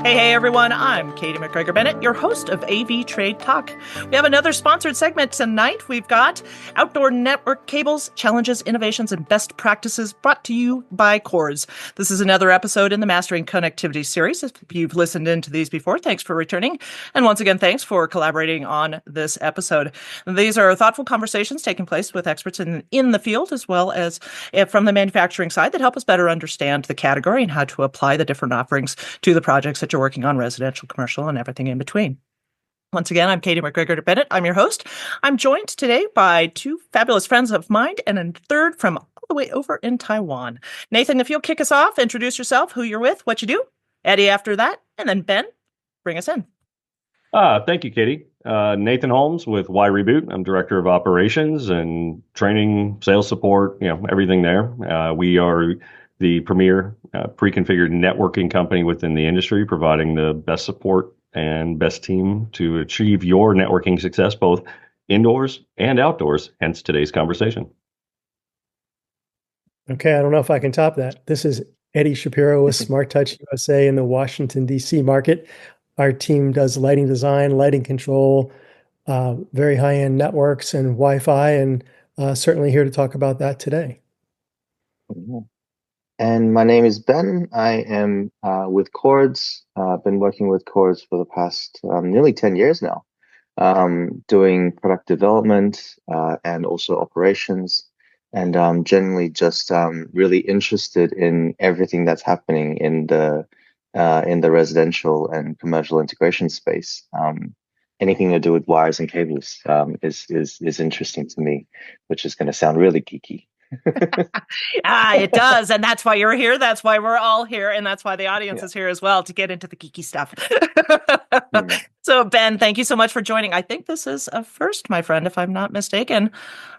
Hey, everyone. I'm Katie McGregor Bennett, your host of AV Trade Talk. We have another sponsored segment tonight. We've got Outdoor Network Cables, Challenges, Innovations, and Best Practices brought to you by Cords. This is another episode in the Mastering Connectivity series. If you've listened into these before, thanks for returning. And once again, thanks for collaborating on this episode. These are thoughtful conversations taking place with experts in the field, as well as from the manufacturing side, that help us better understand the category and how to apply the different offerings to the projects that you're working on, residential, commercial, and everything in between. Once again, I'm Katie McGregor Bennett. I'm your host. I'm joined today by two fabulous friends of mine and a third from all the way over in Taiwan. Nathan, if you'll kick us off, introduce yourself, who you're with, what you do. Eddie after that, and then Ben, bring us in. Thank you, Katie. Nathan Holmes with Y Reboot. I'm Director of Operations and Training, Sales Support, everything there. We are the premier pre-configured networking company within the industry, providing the best support and best team to achieve your networking success, both indoors and outdoors, hence today's conversation. Okay, I don't know if I can top that. This is Eddie Shapiro with Smart Touch USA in the Washington, D.C. market. Our team does lighting design, lighting control, very high-end networks and Wi-Fi, and certainly here to talk about that today. And my name is Ben. I am with Cords. I've been working with Cords for the past nearly 10 years now, doing product development and also operations, and generally just really interested in everything that's happening in the residential and commercial integration space. Anything to do with wires and cables is interesting to me, which is going to sound really geeky. It does. And that's why you're here. That's why we're all here. And that's why the audience is here as well, to get into the geeky stuff. So, Ben, thank you so much for joining. I think this is a first, my friend, if I'm not mistaken.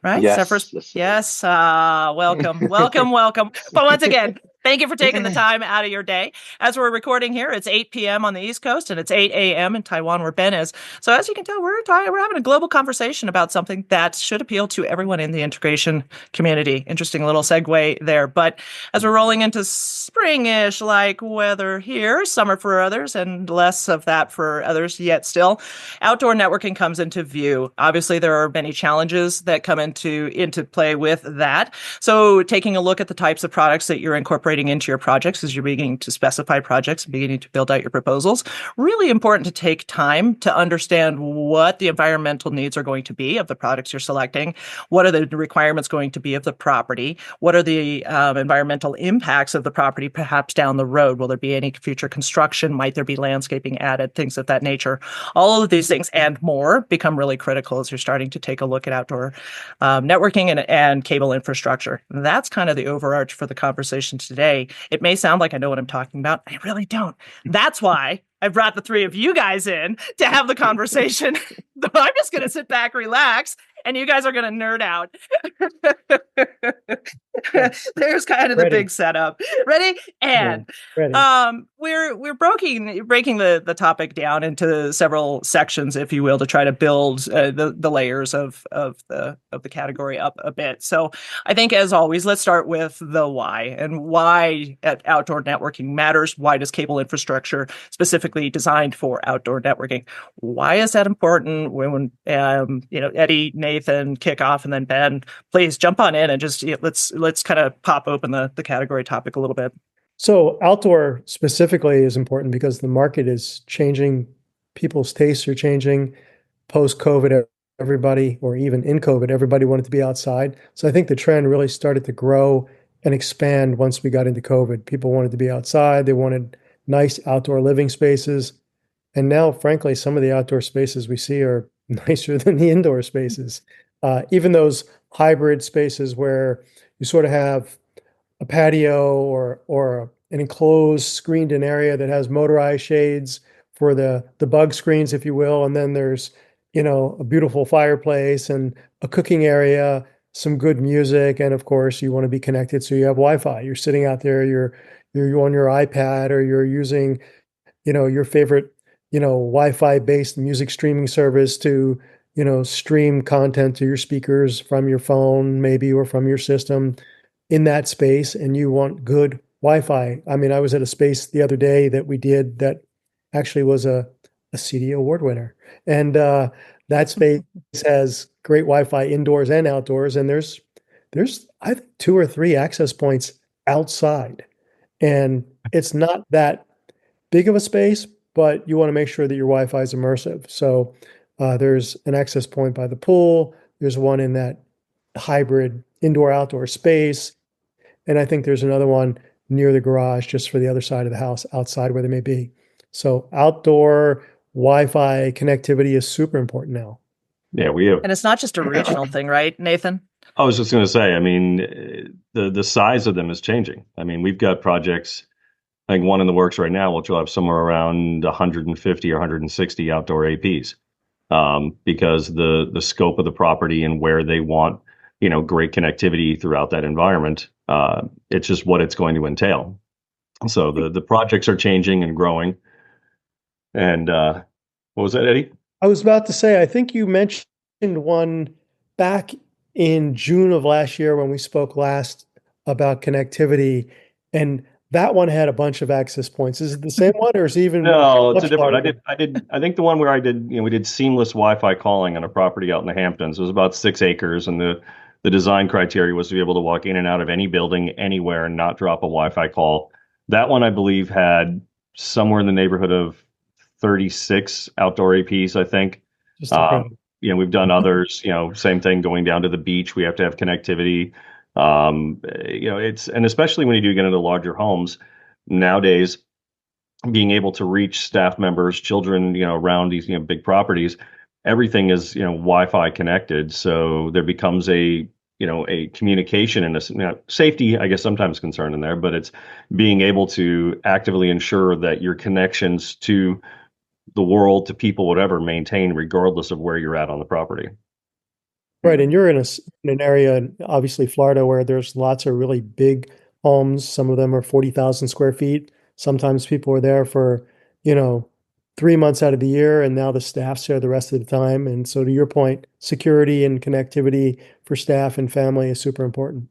Right? Yes. It's first. Yes. Welcome. Welcome. But once again, thank you for taking the time out of your day. As we're recording here, it's 8 p.m. on the East Coast, and it's 8 a.m. in Taiwan, where Ben is. So as you can tell, we're having a global conversation about something that should appeal to everyone in the integration community. Interesting little segue there. But as we're rolling into spring-ish like weather here, summer for others, and less of that for others yet still, outdoor networking comes into view. Obviously, there are many challenges that come into play with that. So taking a look at the types of products that you're incorporating into your projects as you're beginning to specify projects and beginning to build out your proposals, really important to take time to understand what the environmental needs are going to be of the products you're selecting. What are the requirements going to be of the property? What are the environmental impacts of the property perhaps down the road? Will there be any future construction? Might there be landscaping added? Things of that nature. All of these things and more become really critical as you're starting to take a look at outdoor networking and cable infrastructure. That's kind of the overarch for the conversation today. It may sound like I know what I'm talking about. I really don't. That's why I brought the three of you guys in to have the conversation. I'm just going to sit back, relax, and you guys are going to nerd out. There's kind of the big setup. Ready? And Ready. We're breaking the topic down into several sections, if you will, to try to build the layers of the category up a bit. So I think, as always, let's start with the why, and why outdoor networking matters. Why does cable infrastructure specifically designed for outdoor networking? Why is that important? When Eddie, Nathan kick off, and then Ben, please jump on in and just let's kind of pop open the category topic a little bit. So outdoor specifically is important because the market is changing. People's tastes are changing. Post-COVID, everybody, or even in COVID, everybody wanted to be outside. So I think the trend really started to grow and expand once we got into COVID. People wanted to be outside. They wanted nice outdoor living spaces. And now, frankly, some of the outdoor spaces we see are nicer than the indoor spaces. Even those hybrid spaces where you sort of have a patio or an enclosed screened-in area that has motorized shades for the bug screens, if you will, and then there's a beautiful fireplace and a cooking area, some good music, and of course you want to be connected, so you have Wi-Fi. You're sitting out there, you're on your iPad, or you're using your favorite Wi-Fi based music streaming service to stream content to your speakers from your phone maybe, or from your system in that space, and you want good Wi-Fi. I mean, I was at a space the other day that we did that actually was a CD award winner. And that space has great Wi-Fi indoors and outdoors. And there's I think 2 or 3 access points outside. And it's not that big of a space, but you want to make sure that your Wi-Fi is immersive. So there's an access point by the pool. There's one in that hybrid indoor-outdoor space. And I think there's another one near the garage just for the other side of the house outside where they may be. So outdoor Wi-Fi connectivity is super important now. Yeah, we have. And it's not just a regional thing, right, Nathan? I was just going to say, I mean, the size of them is changing. I mean, we've got projects, I think one in the works right now, which will have somewhere around 150 or 160 outdoor APs, because the scope of the property and where they want, great connectivity throughout that environment, it's just what it's going to entail. So the projects are changing and growing. And what was that, Eddie? I was about to say, I think you mentioned one back in June of last year when we spoke last about connectivity, and that one had a bunch of access points. Is it the same one, or is it even No, it's much a different. larger? I think the one where we did seamless Wi-Fi calling on a property out in the Hamptons. It was about 6 acres, and the design criteria was to be able to walk in and out of any building anywhere and not drop a Wi-Fi call. That one, I believe, had somewhere in the neighborhood of 36 outdoor APs, I think. Just incredible. We've done others, same thing going down to the beach. We have to have connectivity. And especially when you do get into larger homes nowadays, being able to reach staff members, children, around these, big properties, everything is, Wi-Fi connected. So there becomes a communication and a safety, I guess, sometimes concern in there, but it's being able to actively ensure that your connections to the world, to people, whatever, maintain regardless of where you're at on the property. Right, and you're in an area, obviously Florida, where there's lots of really big homes. Some of them are 40,000 square feet. Sometimes people are there for, 3 months out of the year, and now the staff's there the rest of the time. And so, to your point, security and connectivity for staff and family is super important.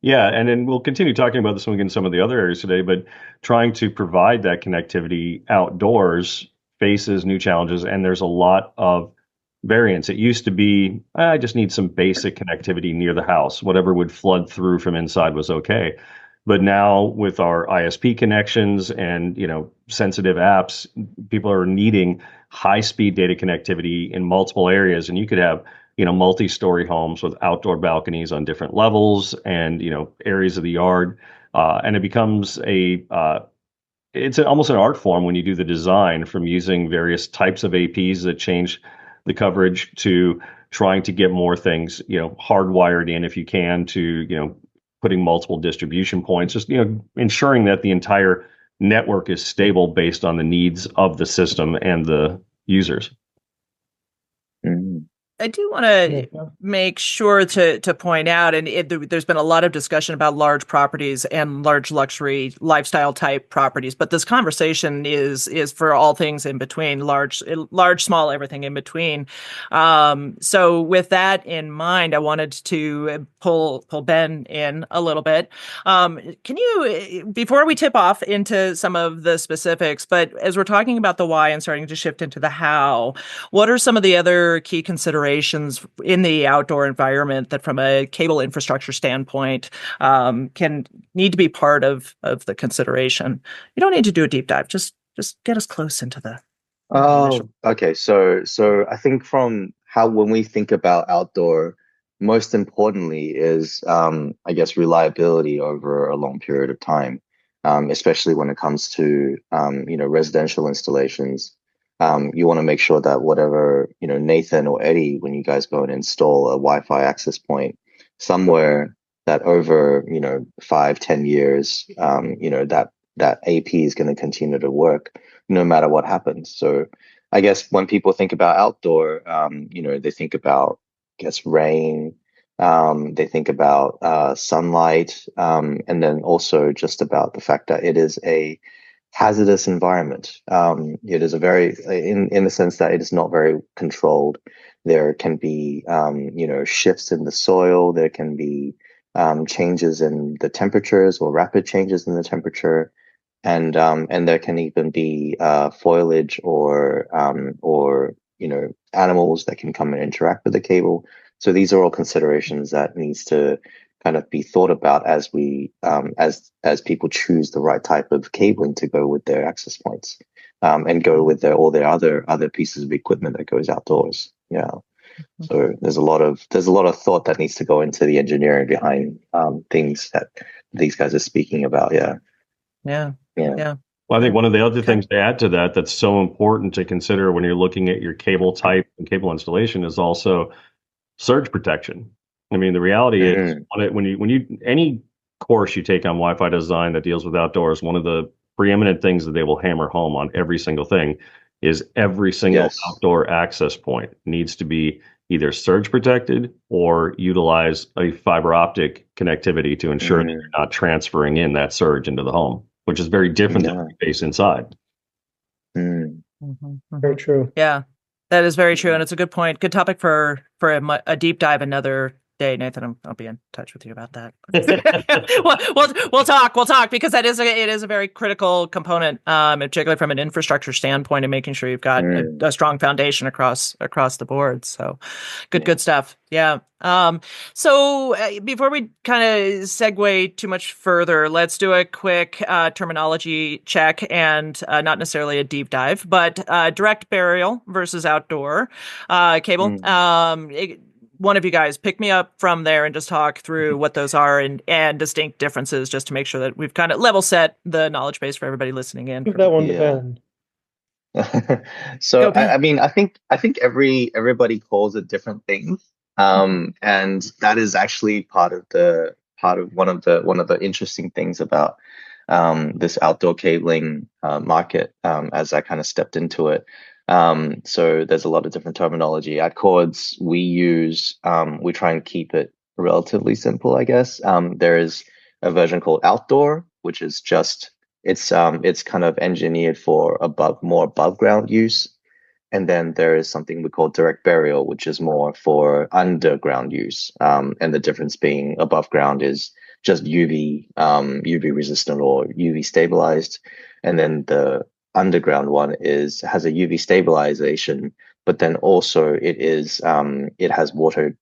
Yeah, and then we'll continue talking about this when we get in some of the other areas today, but trying to provide that connectivity outdoors faces new challenges, and there's a lot of variance. It used to be, I just need some basic connectivity near the house. Whatever would flood through from inside was okay. But now with our ISP connections and, sensitive apps, people are needing high-speed data connectivity in multiple areas. And you could have, multi-story homes with outdoor balconies on different levels and, areas of the yard. And it becomes almost an art form when you do the design, from using various types of APs that change the coverage to trying to get more things, hardwired in if you can, to, putting multiple distribution points, just, ensuring that the entire network is stable based on the needs of the system and the users. Mm. I do want to make sure to point out, and there's been a lot of discussion about large properties and large luxury lifestyle type properties, but this conversation is for all things in between, large, small, everything in between. So with that in mind, I wanted to pull Ben in a little bit. Can you, before we tip off into some of the specifics, but as we're talking about the why and starting to shift into the how, what are some of the other key considerations in the outdoor environment that, from a cable infrastructure standpoint, can need to be part of the consideration? You don't need to do a deep dive. Just get us close into the. Oh, okay. So I think from when we think about outdoor, most importantly is, I guess, reliability over a long period of time, especially when it comes to, residential installations. You want to make sure that whatever, Nathan or Eddie, when you guys go and install a Wi-Fi access point somewhere, that over, 5-10 years, that AP is going to continue to work no matter what happens. So I guess when people think about outdoor, they think about, rain, they think about sunlight, and then also just about the fact that it is a hazardous environment. It is a very, in the sense that it is not very controlled. There can be, shifts in the soil. There can be changes in the temperatures, or rapid changes in the temperature. and there can even be foliage or animals that can come and interact with the cable. So these are all considerations that needs to kind of be thought about as we as people choose the right type of cabling to go with their access points, and go with all their other pieces of equipment that goes outdoors. Yeah. So there's a lot of thought that needs to go into the engineering behind things that these guys are speaking about. Yeah. Yeah. Yeah. Yeah. Well, I think one of the other things to add to that that's so important to consider when you're looking at your cable type and cable installation is also surge protection. I mean, the reality is when you any course you take on Wi-Fi design that deals with outdoors, one of the preeminent things that they will hammer home on every single thing is every single outdoor access point needs to be either surge protected or utilize a fiber optic connectivity to ensure that you're not transferring in that surge into the home, which is very different than what you face inside. Very true. Yeah, that is very true, and it's a good point. Good topic for a deep dive another day, Nathan. I'll be in touch with you about that. we'll talk because it is a very critical component, particularly from an infrastructure standpoint, and making sure you've got a strong foundation across the board. So, good stuff. Yeah. So before we kind of segue too much further, let's do a quick terminology check and not necessarily a deep dive, but direct burial versus outdoor cable. One of you guys pick me up from there and just talk through what those are and distinct differences, just to make sure that we've kind of level set the knowledge base for everybody listening in. Give that one to Ben. So I mean, I think everybody calls it different things, and that is actually part of one of the interesting things about this outdoor cabling market, as I kind of stepped into it. So there's a lot of different terminology. At Chords, we try and keep it relatively simple, I guess. There is a version called outdoor, which is just it's kind of engineered for more above ground use. And then there is something we call direct burial, which is more for underground use. And the difference being above ground is just UV resistant or UV stabilized. And then the underground one has a UV stabilization, but then also it has water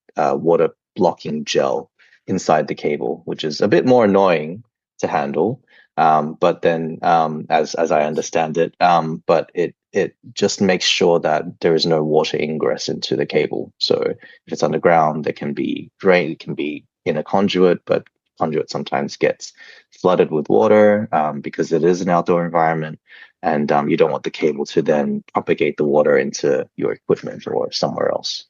blocking gel inside the cable, which is a bit more annoying to handle. But then as I understand it, but it just makes sure that there is no water ingress into the cable. So if it's underground, it can be in a conduit, but conduit sometimes gets flooded with water because it is an outdoor environment, and you don't want the cable to then propagate the water into your equipment or somewhere else.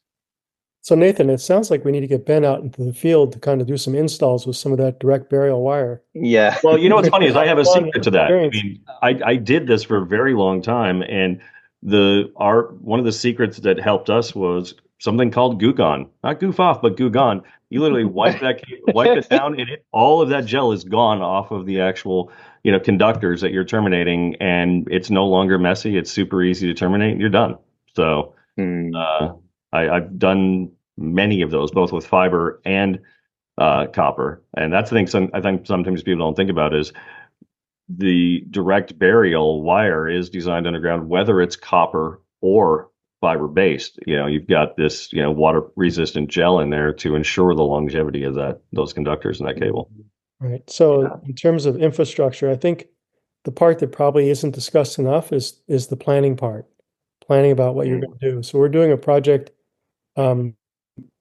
So Nathan, it sounds like we need to get Ben out into the field to kind of do some installs with some of that direct burial wire. Yeah. Well, you know what's funny is I have a secret to that. I mean, I did this for a very long time, and one of the secrets that helped us was something called Goo-Gon. Not goof off, but Goo-Gon. You literally wipe it down, and all of that gel is gone off of the actual, conductors that you're terminating, and it's no longer messy. It's super easy to terminate, and you're done. So I've done many of those, both with fiber and copper. And that's the thing I think sometimes people don't think about is the direct burial wire is designed underground, whether it's copper or fiber based. You've got this, water resistant gel in there to ensure the longevity of those conductors in that cable. Right. So in terms of infrastructure, I think the part that probably isn't discussed enough is the planning part, planning about what you're going to do. So we're doing a project in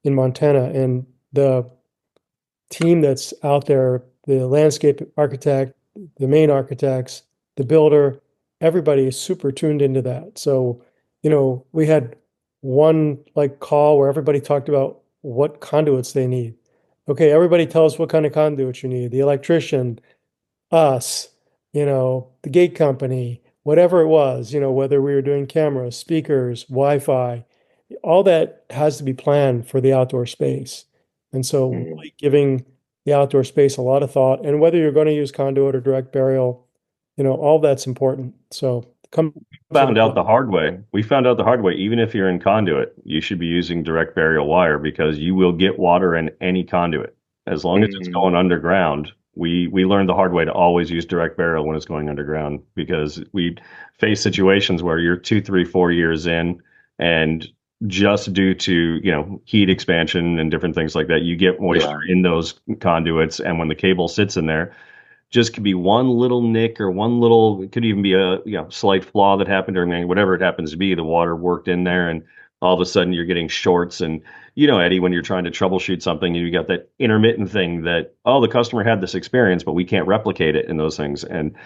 Montana, and the team that's out there, the landscape architect, the main architects, the builder, everybody is super tuned into that. So, we had one call where everybody talked about what conduits they need. Okay, everybody tell us what kind of conduits you need. The electrician, us, the gate company, whatever it was, whether we were doing cameras, speakers, Wi-Fi, all that has to be planned for the outdoor space. And so really giving the outdoor space a lot of thought, and whether you're going to use conduit or direct burial, all that's important. So We found out the hard way, even if you're in conduit, you should be using direct burial wire because you will get water in any conduit. As long as it's going underground, we learned the hard way to always use direct burial when it's going underground, because we face situations where you're 2, 3, 4 years in, and just due to heat expansion and different things like that, you get moisture in those conduits, and when the cable sits in there, just could be one little nick or one little, it could even be a slight flaw that happened, or whatever it happens to be, the water worked in there, and all of a sudden you're getting shorts. And Eddie, when you're trying to troubleshoot something and you got that intermittent thing that, oh, the customer had this experience, but we can't replicate it in those things. And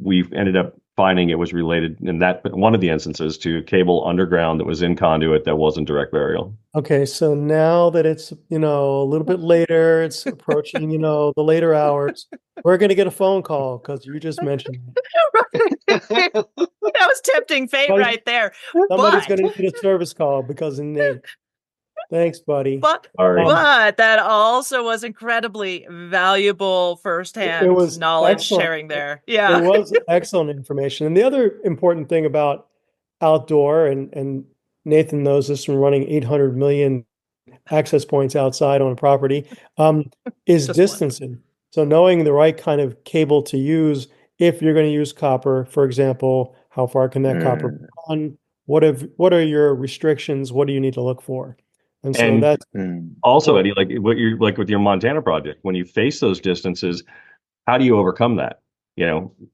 we've ended up finding it was related in that one of the instances to cable underground that was in conduit that wasn't direct burial. Okay, so now that it's a little bit later, it's approaching the later hours, we're going to get a phone call because you just mentioned That was tempting fate right there. Somebody's going to get a service call because of Nate. Thanks, buddy. But that also was incredibly valuable firsthand knowledge sharing there. Yeah. It was excellent information. And the other important thing about outdoor, and Nathan knows this from running 800 million access points outside on a property, is distancing. So knowing the right kind of cable to use, if you're going to use copper, for example, how far can that copper run? What are your restrictions? What do you need to look for? And so that's also, Eddie, like what you're like with your Montana project, when you face those distances, how do you overcome that?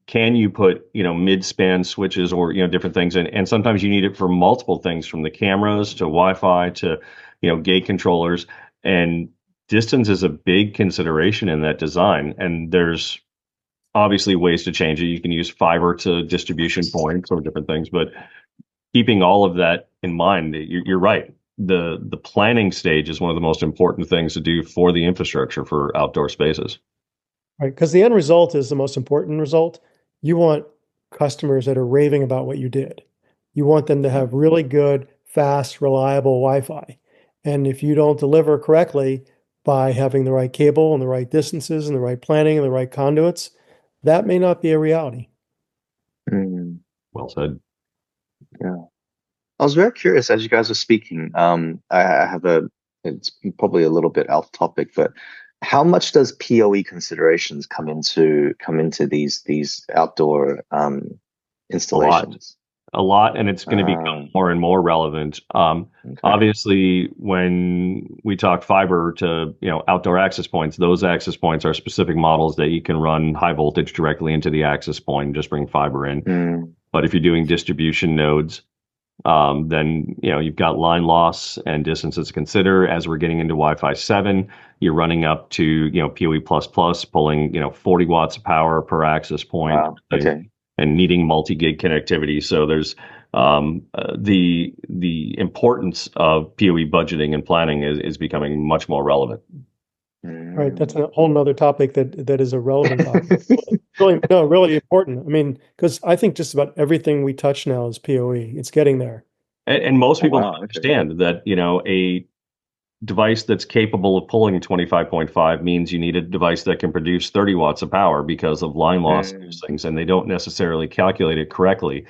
Can you put, mid-span switches or, different things? And sometimes you need it for multiple things, from the cameras to Wi-Fi to, gate controllers. And distance is a big consideration in that design. And there's obviously ways to change it. You can use fiber to distribution points or different things, but keeping all of that in mind, you're right. The planning stage is one of the most important things to do for the infrastructure for outdoor spaces. Right, because the end result is the most important result. You want customers that are raving about what you did. You want them to have really good, fast, reliable Wi-Fi. And if you don't deliver correctly by having the right cable and the right distances and the right planning and the right conduits, that may not be a reality. Well said. Yeah. I was very curious as you guys were speaking. It's probably a little bit off topic, but how much does POE considerations come into these outdoor installations? A lot, and it's going to become more and more relevant. Obviously, when we talk fiber to outdoor access points, those access points are specific models that you can run high voltage directly into the access point and just bring fiber in. But if you're doing distribution nodes, then you've got line loss and distances to consider. As we're getting into Wi-Fi 7, you're running up to PoE++, pulling 40 watts of power per access point. Wow. Okay. And needing multi-gig connectivity. So there's the importance of PoE budgeting and planning is becoming much more relevant. Right, that's a whole nother topic that is a relevant topic. Really important. I mean, because I think just about everything we touch now is PoE. It's getting there. And most people don't understand that a device that's capable of pulling 25.5 means you need a device that can produce 30 watts of power because of line loss and those things, and they don't necessarily calculate it correctly.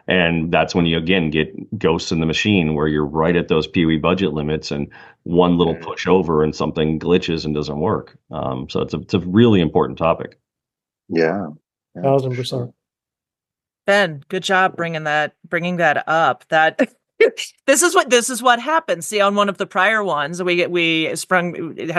And that's when you again get ghosts in the machine, where you're right at those PoE budget limits, and one little push over and something glitches and doesn't work. So it's a really important topic. Yeah. 1,000%. Ben, good job bringing that up. That this is what happens. See, on one of the prior ones, we had a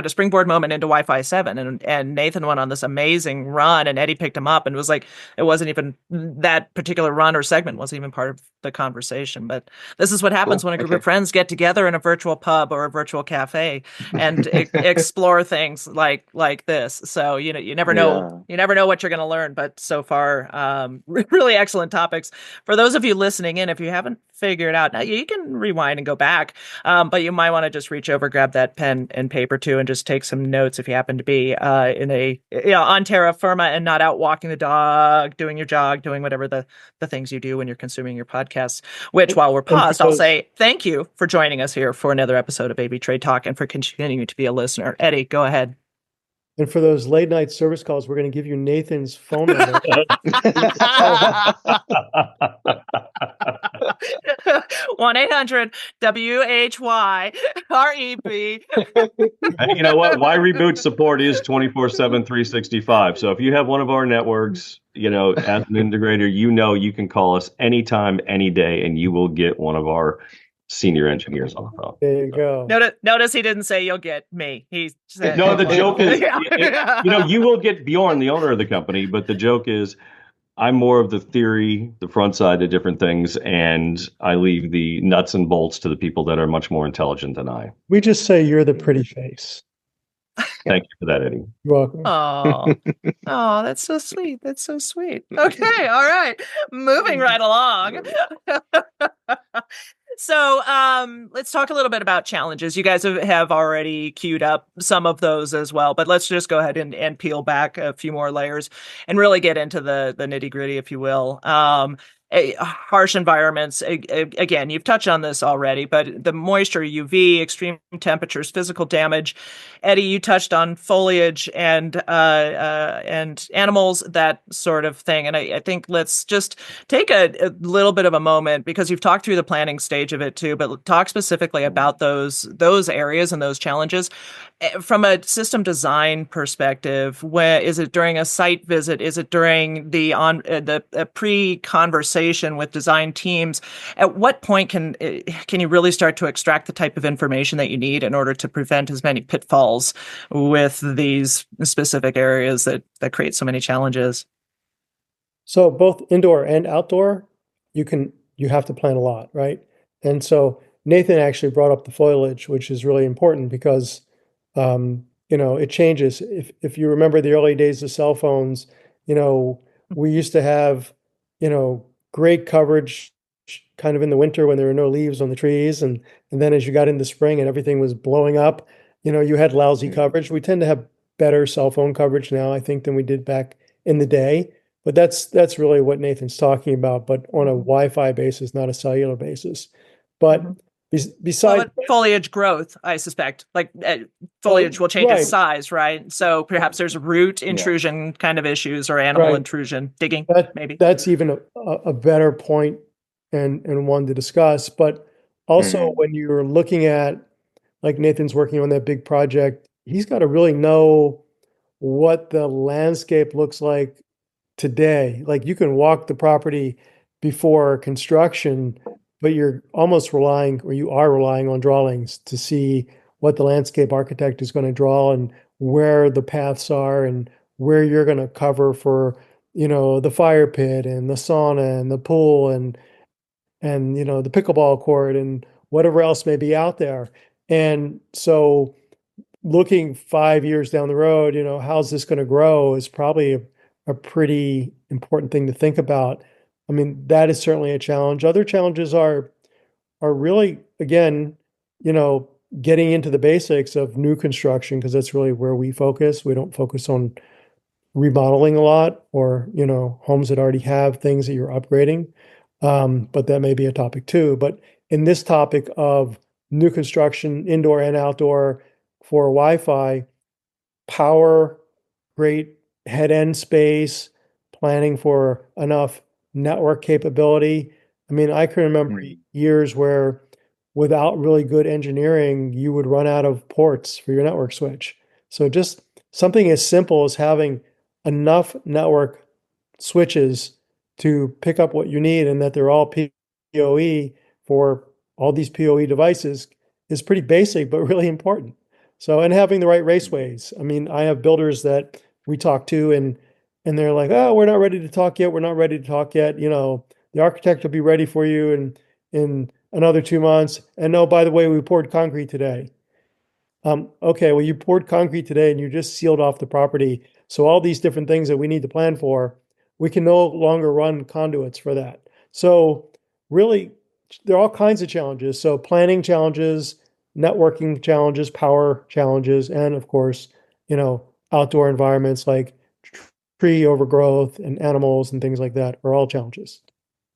springboard moment into Wi-Fi 7, and Nathan went on this amazing run, and Eddie picked him up, and it was like it wasn't even that particular run or segment wasn't even part of the conversation. But this is what happens when a group of friends get together in a virtual pub or a virtual cafe and explore things like this. So you never know what you're going to learn. But so far, really excellent topics for those of you listening in. If you haven't figured out, now you can rewind and go back, but you might want to just reach over, grab that pen and paper too, and just take some notes if you happen to be on terra firma and not out walking the dog, doing your jog, doing whatever the things you do when you're consuming your podcasts. Which, while we're paused, I'll say thank you for joining us here for another episode of AV Trade Talk and for continuing to be a listener. Eddie, go ahead. And for those late night service calls, we're going to give you Nathan's phone number. 1-800-WHY-REB. You know what? Why Reboot support is 24/7, 365. So if you have one of our networks, as an integrator, you can call us anytime, any day, and you will get one of our senior engineers on the phone. There you go. Notice he didn't say you'll get me. He said No, the joke is, Yeah. you will get Bjorn, the owner of the company, but the joke is I'm more of the theory, the front side of different things, and I leave the nuts and bolts to the people that are much more intelligent than I. We just say you're the pretty face. Thank you for that, Eddie. You're welcome. Oh, that's so sweet. That's so sweet. Okay, all right. Moving right along. So let's talk a little bit about challenges. You guys have already queued up some of those as well, but let's just go ahead and peel back a few more layers and really get into the nitty gritty, if you will. Harsh environments, again, you've touched on this already, but the moisture, UV, extreme temperatures, physical damage. Eddie, you touched on foliage and animals, that sort of thing. And I think let's just take a little bit of a moment, because you've talked through the planning stage of it too, but talk specifically about those areas and those challenges. From a system design perspective, where is it during a site visit? Is it during the pre-conversation with design teams? At what point can you really start to extract the type of information that you need in order to prevent as many pitfalls with these specific areas that create so many challenges? So both indoor and outdoor, you have to plan a lot, right? And so Nathan actually brought up the foliage, which is really important because it changes. If you remember the early days of cell phones, we used to have, great coverage kind of in the winter when there were no leaves on the trees. And then as you got into spring and everything was blowing up, you had lousy coverage. We tend to have better cell phone coverage now, I think, than we did back in the day. But that's really what Nathan's talking about, but on a Wi-Fi basis, not a cellular basis. But besides foliage growth, I suspect, foliage will change its size, right? So perhaps there's root intrusion kind of issues, or animal intrusion, digging, maybe. That's even a better point and one to discuss. But also when you're looking at, like Nathan's working on that big project, he's got to really know what the landscape looks like today. Like you can walk the property before construction, but you're almost relying on drawings to see what the landscape architect is going to draw and where the paths are and where you're going to cover for, the fire pit and the sauna and the pool and the pickleball court and whatever else may be out there. And so looking 5 years down the road, how's this going to grow is probably a pretty important thing to think about. I mean, that is certainly a challenge. Other challenges are really, again, getting into the basics of new construction, because that's really where we focus. We don't focus on remodeling a lot, or, homes that already have things that you're upgrading. But that may be a topic too. But in this topic of new construction, indoor and outdoor, for Wi-Fi, power, great head-end space, planning for enough network capability. I mean, I can remember years where without really good engineering, you would run out of ports for your network switch. So just something as simple as having enough network switches to pick up what you need, and that they're all PoE for all these PoE devices, is pretty basic, but really important. So, and having the right raceways. I mean, I have builders that we talk to and they're like, oh, we're not ready to talk yet. We're not ready to talk yet. The architect will be ready for you in another 2 months. And no, by the way, we poured concrete today. Okay, well, you poured concrete today and you just sealed off the property. So all these different things that we need to plan for, we can no longer run conduits for that. So really, there are all kinds of challenges. So planning challenges, networking challenges, power challenges, and of course, outdoor environments like tree overgrowth and animals and things like that are all challenges.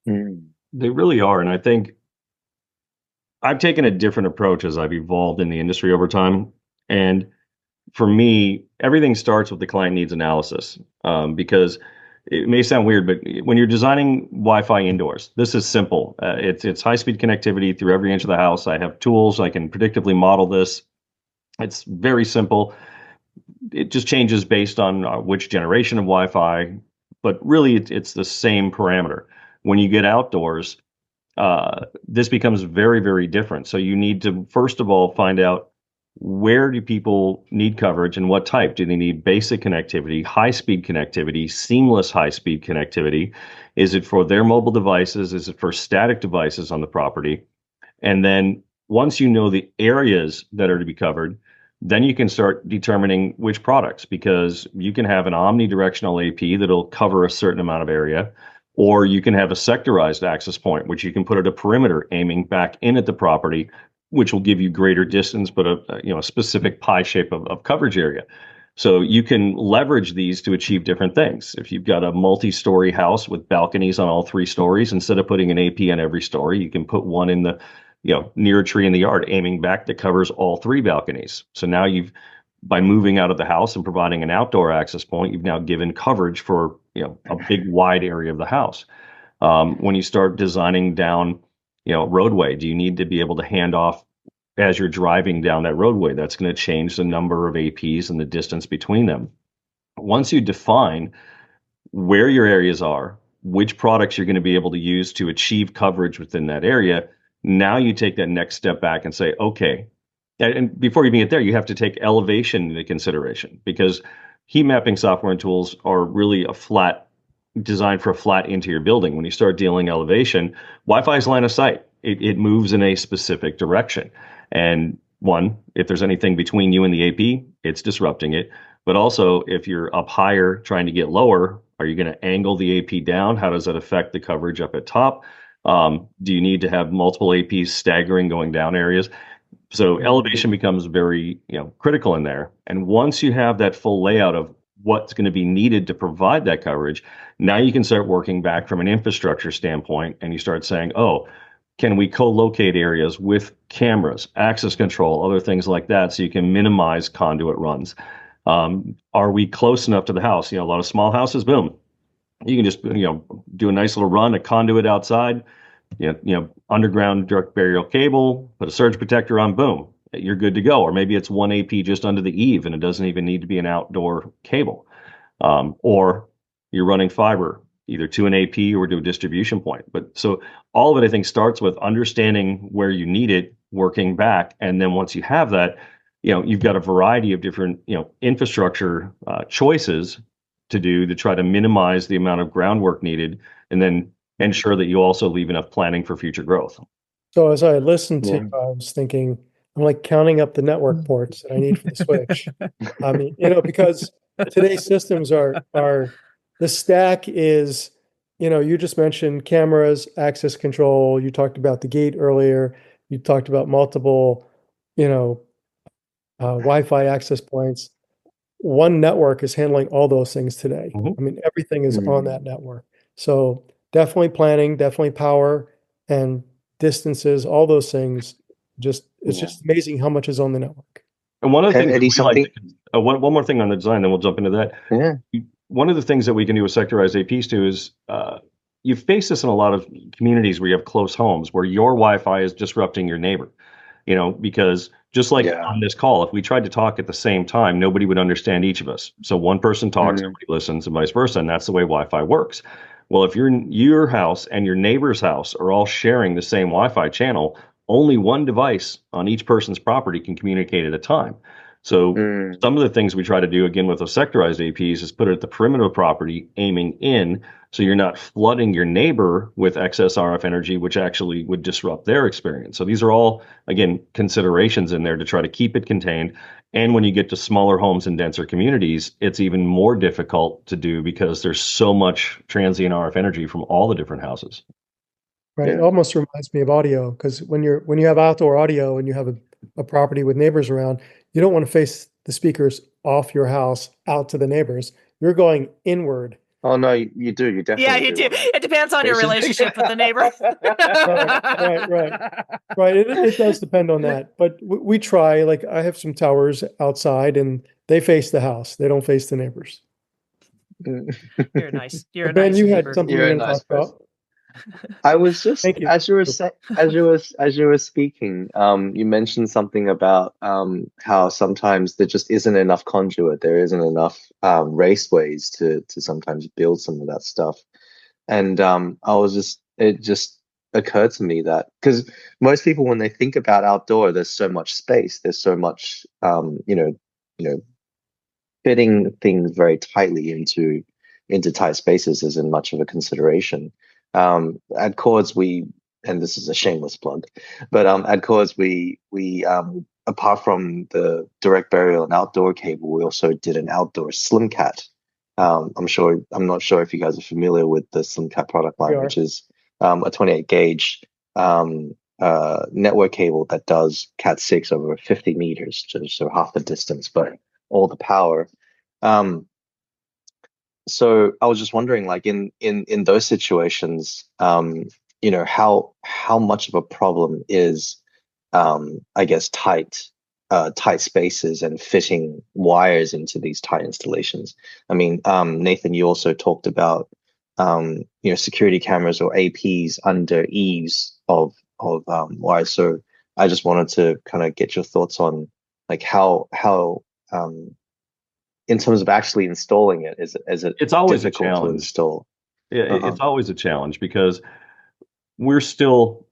They really are. And I think I've taken a different approach as I've evolved in the industry over time. And for me, everything starts with the client needs analysis, because it may sound weird, but when you're designing Wi-Fi indoors, this is simple. It's high-speed connectivity through every inch of the house. I have tools. I can predictively model this. It's very simple. It just changes based on which generation of Wi-Fi, but really it's the same parameter. When you get outdoors, this becomes very, very different. So you need to, first of all, find out where do people need coverage and what type. Do they need basic connectivity, high-speed connectivity, seamless high-speed connectivity? Is it for their mobile devices? Is it for static devices on the property? And then once you know the areas that are to be covered, then you can start determining which products, because you can have an omnidirectional AP that'll cover a certain amount of area, or you can have a sectorized access point, which you can put at a perimeter aiming back in at the property, which will give you greater distance, but a specific pie shape of coverage area. So you can leverage these to achieve different things. If you've got a multi-story house with balconies on all 3 stories, instead of putting an AP on every story, you can put one in the near a tree in the yard, aiming back, that covers all 3 balconies. So now by moving out of the house and providing an outdoor access point, you've now given coverage for, a big wide area of the house. When you start designing down, roadway, do you need to be able to hand off as you're driving down that roadway? That's going to change the number of APs and the distance between them. Once you define where your areas are, which products you're going to be able to use to achieve coverage within that area, now you take that next step back and say, okay, and before you even get there, you have to take elevation into consideration, because heat mapping software and tools are really designed for a flat interior building. When you start dealing elevation, Wi-Fi is line of sight. It moves in a specific direction. And one, if there's anything between you and the AP, it's disrupting it. But also, if you're up higher trying to get lower, are you going to angle the AP down? How does that affect the coverage up at top? Do you need to have multiple APs staggering going down areas? So elevation becomes very, critical in there. And once you have that full layout of what's going to be needed to provide that coverage, now you can start working back from an infrastructure standpoint, and you start saying, oh, can we co-locate areas with cameras, access control, other things like that, so you can minimize conduit runs? Are we close enough to the house? A lot of small houses, boom, you can just do a nice little run, a conduit outside, underground direct burial cable, put a surge protector on, boom, you're good to go. Or maybe it's one AP just under the eave, and it doesn't even need to be an outdoor cable. Or you're running fiber either to an AP or to a distribution point. But so all of it, I think, starts with understanding where you need it, working back, and then once you have that, you've got a variety of different infrastructure choices to try to minimize the amount of groundwork needed, and then ensure that you also leave enough planning for future growth. So as I listened to you, I was thinking, I'm like counting up the network ports that I need for the switch. I mean, because today's systems are the stack is, you just mentioned cameras, access control. You talked about the gate earlier. You talked about multiple, Wi-Fi access points. One network is handling all those things today. Mhm. I mean, everything is on that network. So definitely planning, definitely power and distances, all those things. It's just amazing how much is on the network. And one of the things Eddie, that we like one more thing on the design, then we'll jump into that. Yeah. One of the things that we can do with sectorized APs too is you face this in a lot of communities where you have close homes where your Wi-Fi is disrupting your neighbor. Because just like on this call, if we tried to talk at the same time, nobody would understand each of us. So one person talks, everybody listens, and vice versa, and that's the way Wi-Fi works. Well, if your house and your neighbor's house are all sharing the same Wi-Fi channel, only one device on each person's property can communicate at a time. So some of the things we try to do, again, with those sectorized APs is put it at the perimeter of property, aiming in, so you're not flooding your neighbor with excess RF energy, which actually would disrupt their experience. So these are all, again, considerations in there to try to keep it contained. And when you get to smaller homes and denser communities, it's even more difficult to do because there's so much transient RF energy from all the different houses. Right. It almost reminds me of audio, because when you have outdoor audio and you have a property with neighbors around, you don't want to face the speakers off your house out to the neighbors. You're going inward. Oh no, you do. You definitely. Yeah, you do. It depends on your relationship with the neighbor. Right. It does depend on that, but we try. Like I have some towers outside, and they face the house. They don't face the neighbors. You're nice. You're a Ben, nice you had neighbor. something you You're were a going to nice talk person. about. I was just Thank you. as you were speaking, you mentioned something about how sometimes there just isn't enough conduit, there isn't enough raceways to sometimes build some of that stuff. And it just occurred to me that because most people when they think about outdoor, there's so much space, there's so much you know, fitting things very tightly into tight spaces isn't much of a consideration. At Chords, and this is a shameless plug, but at Chords, we apart from the direct burial and outdoor cable, we also did an outdoor SlimCat. I'm not sure if you guys are familiar with the SlimCat product We line, are. which is a 28 gauge network cable that does Cat6 over 50 meters, so half the distance, but all the power. Um, so I was just wondering, like in those situations, how much of a problem is, I guess, tight spaces and fitting wires into these tight installations. I mean, Nathan, you also talked about, security cameras or APs under eaves of wires. So I just wanted to kind of get your thoughts on like how in terms of actually installing it, is it It's always a difficult to challenge. install? Yeah, Uh-huh. it's always a challenge because we're still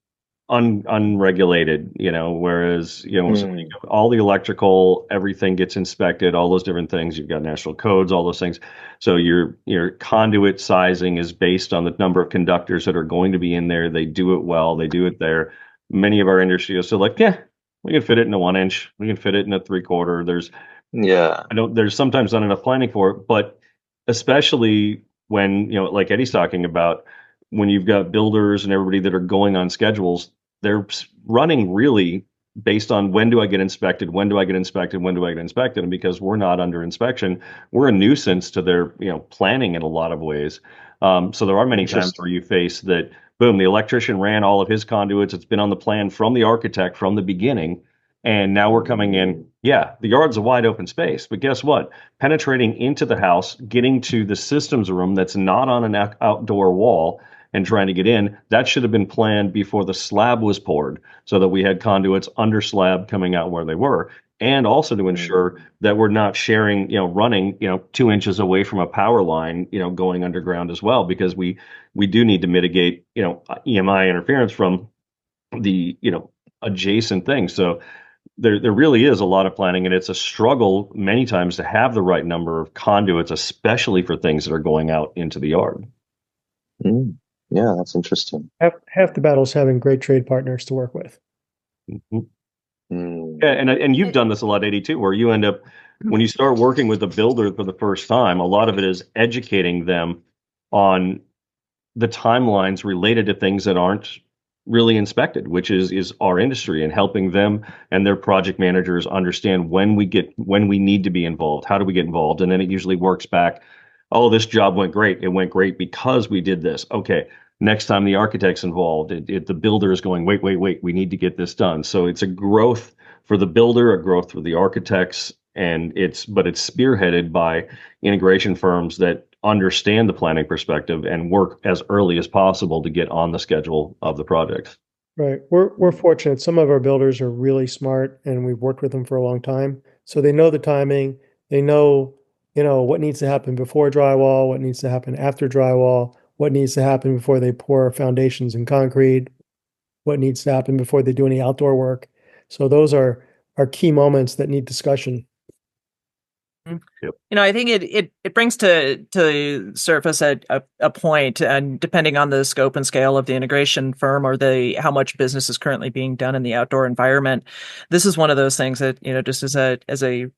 unregulated, whereas, so when you Mm, go, all the electrical, everything gets inspected, all those different things. You've got national codes, all those things. So your conduit sizing is based on the number of conductors that are going to be in there. They do it well, they do it there. Many of our industry is still like, yeah, we can fit it in a 1 inch, we can fit it in a 3/4. yeah. There's sometimes not enough planning for it, but especially when, like Eddie's talking about, when you've got builders and everybody that are going on schedules, they're running really based on when do I get inspected, when do I get inspected, when do I get inspected, and because we're not under inspection, we're a nuisance to their planning in a lot of ways. So there are many times where Interesting. you face that. Boom, the electrician ran all of his conduits. It's been on the plan from the architect from the beginning. And now we're coming in. Yeah, the yard's a wide open space, but guess what? Penetrating into the house, getting to the systems room that's not on an outdoor wall and trying to get in, that should have been planned before the slab was poured so that we had conduits under slab coming out where they were. And also to ensure Mm, that we're not sharing, running, 2 inches away from a power line, going underground as well, because we do need to mitigate, EMI interference from the, adjacent things. So there really is a lot of planning, and it's a struggle many times to have the right number of conduits, especially for things that are going out into the yard. mm. Yeah, that's interesting. Half the battle is having great trade partners to work with. Mhm. Mm, Yeah, and you've done this a lot, 82, where you end up when you start working with a builder for the first time, a lot of it is educating them on the timelines related to things that aren't really inspected, which is our industry, and helping them and their project managers understand when we need to be involved, how do we get involved, and then it usually works back. Oh, this job went great. It went great because we did this. Okay, next time the architect's involved, the builder is going, wait, wait, wait, we need to get this done. So it's a growth for the builder, a growth for the architects, but it's spearheaded by integration firms that understand the planning perspective and work as early as possible to get on the schedule of the project. Right. We're fortunate. Some of our builders are really smart and we've worked with them for a long time. So they know the timing. They know, what needs to happen before drywall, what needs to happen after drywall, what needs to happen before they pour foundations and concrete, what needs to happen before they do any outdoor work. So those are key moments that need discussion. Yep. I think it brings to surface a point, and depending on the scope and scale of the integration firm or how much business is currently being done in the outdoor environment, this is one of those things that, just as a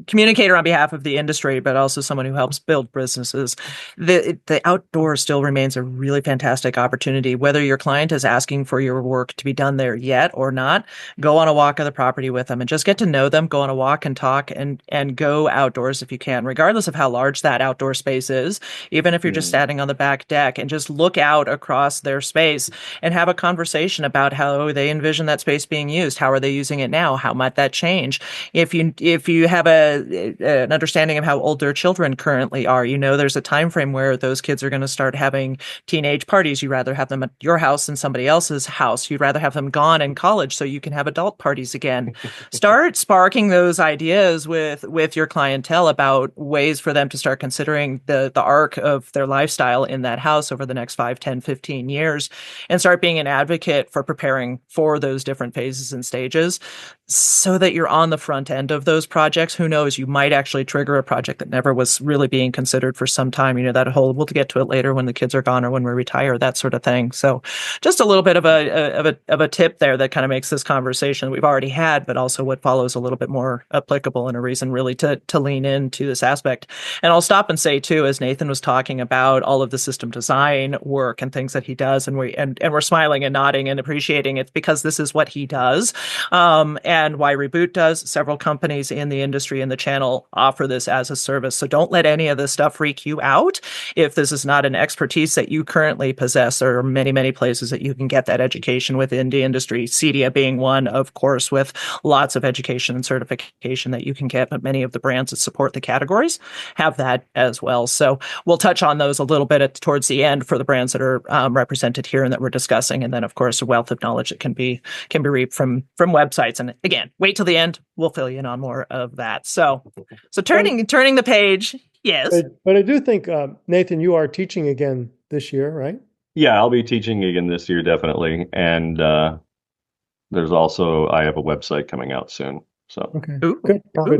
communicator on behalf of the industry, but also someone who helps build businesses, the outdoor still remains a really fantastic opportunity. Whether your client is asking for your work to be done there yet or not, go on a walk of the property with them and just get to know them. Go on a walk and talk, and go outdoors if you can, regardless of how large that outdoor space is. Even if you're just mm, standing on the back deck, and just look out across their space and have a conversation about how they envision that space being used. How are they using it now? How might that change? if you have an understanding of how old their children currently are, there's a time frame where those kids are going to start having teenage parties. You'd rather have them at your house than somebody else's house. You'd rather have them gone in college so you can have adult parties again. Start sparking those ideas with your clientele about ways for them to start considering the arc of their lifestyle in that house over the next 5, 10, 15 years, and start being an advocate for preparing for those different phases and stages so that you're on the front end of those projects. Who knows, you might actually trigger a project that never was really being considered for some time. That whole, we'll get to it later when the kids are gone or when we retire, that sort of thing. So just a little bit of a tip there that kind of makes this conversation we've already had, but also what follows a little bit more applicable, and a reason really to lean into this aspect. And I'll stop and say too, as Nathan was talking about all of the system design work and things that he does, and we're smiling and nodding and appreciating it because this is what he does. And Why Reboot does. Several companies in the industry and the channel offer this as a service. So don't let any of this stuff freak you out. If this is not an expertise that you currently possess, there are many, many places that you can get that education within the industry. Cedia being one, of course, with lots of education and certification that you can get, but many of the brands that support the categories have that as well. So we'll touch on those a little bit towards the end for the brands that are represented here and that we're discussing. And then, of course, a wealth of knowledge that can be reaped from websites. And again, wait till the end. We'll fill you in on more of that. So turning the page. Yes. But I do think, Nathan, you are teaching again this year, right? Yeah, I'll be teaching again this year, definitely. And there's also, I have a website coming out soon. So okay. Ooh,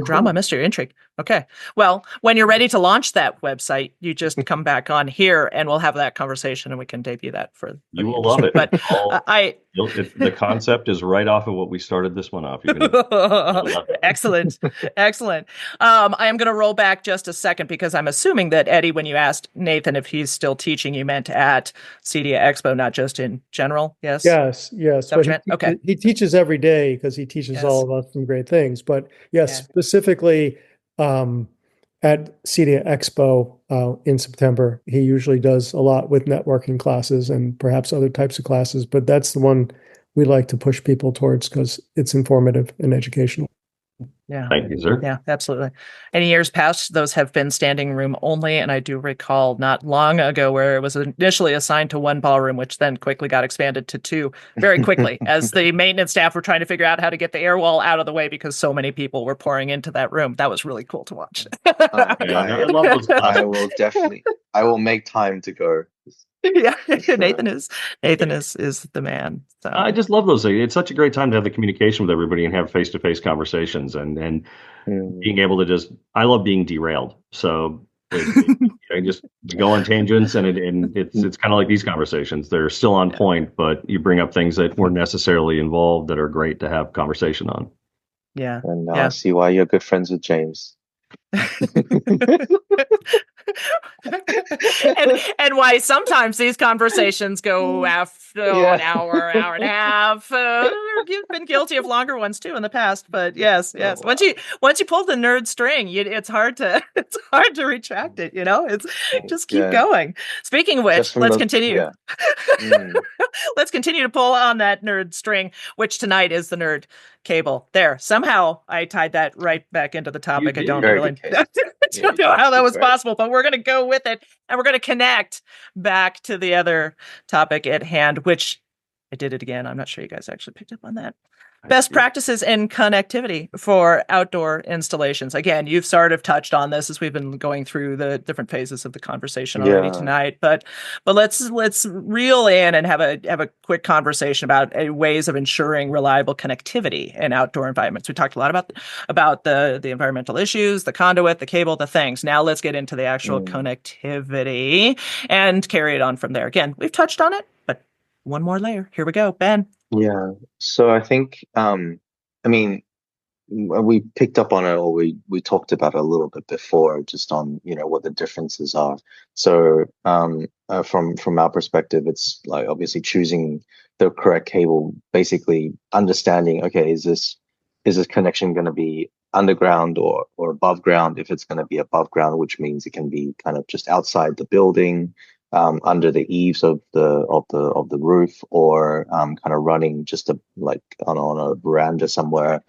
drama, mystery, intrigue. Okay. Well, when you're ready to launch that website, you just come back on here and we'll have that conversation and we can debut that for you will love it. But the concept is right off of what we started this one off. You're gonna Excellent. Excellent. I am going to roll back just a second because I'm assuming that Eddie, when you asked Nathan if he's still teaching, you meant at Cedia Expo, not just in general. Yes. Yes. Okay. He teaches every day because he teaches all of us some great things. But yes, specifically at Cedia Expo in September, he usually does a lot with networking classes and perhaps other types of classes. But that's the one we like to push people towards because it's informative and educational. Yeah. Thank you, sir. Yeah, absolutely. In years past, those have been standing room only. And I do recall not long ago where it was initially assigned to one ballroom, which then quickly got expanded to 2 very quickly as the maintenance staff were trying to figure out how to get the air wall out of the way because so many people were pouring into that room. That was really cool to watch. I love those classes. I will make time to go. Yeah, Nathan is the man. So. I just love those things. It's such a great time to have the communication with everybody and have face-to-face conversations and being able to I love being derailed. So I just go on tangents and it's kind of like these conversations. They're still on point, but you bring up things that weren't necessarily involved that are great to have conversation on. Yeah. And now I see why you're good friends with James. and why sometimes these conversations go after an hour and a half. You've been guilty of longer ones too in the past, but yes. Oh, wow. Once you pull the nerd string, it's hard to retract it. It's just keep going. Speaking of which, let's continue. Let's continue to pull on that nerd string, which tonight is the nerd cable. There, somehow I tied that right back into the topic. I don't really don't know how that was possible, but we're going to go with it and we're going to connect back to the other topic at hand, which I did it again. I'm not sure you guys actually picked up on that. Best practices in connectivity for outdoor installations. Again, you've sort of touched on this as we've been going through the different phases of the conversation already tonight. But let's reel in and have a quick conversation about ways of ensuring reliable connectivity in outdoor environments. We talked a lot about the environmental issues, the conduit, the cable, the things. Now let's get into the actual connectivity and carry it on from there. Again, we've touched on it, but one more layer. Here we go, Ben. Yeah. So I think, we picked up on it, or we talked about it a little bit before, just on, what the differences are. So from our perspective, it's like obviously choosing the correct cable, basically understanding, okay, is this connection going to be underground or above ground? If it's going to be above ground, which means it can be kind of just outside the building, under the eaves of the roof, or kind of running just on a veranda somewhere.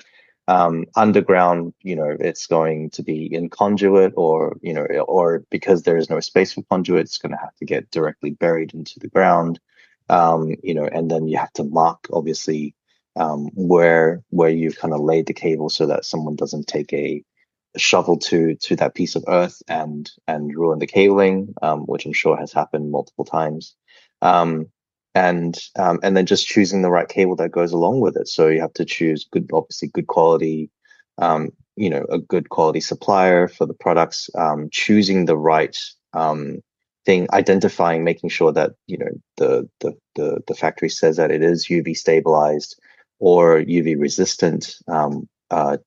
Underground, it's going to be in conduit, or or because there is no space for conduit, it's going to have to get directly buried into the ground. And then you have to mark, obviously, where you've kind of laid the cable so that someone doesn't take a shovel to that piece of earth and ruin the cabling, which I'm sure has happened multiple times. And then just choosing the right cable that goes along with it. So you have to choose obviously good quality, a good quality supplier for the products, choosing the right thing, identifying, making sure that the factory says that it is UV stabilized or UV resistant,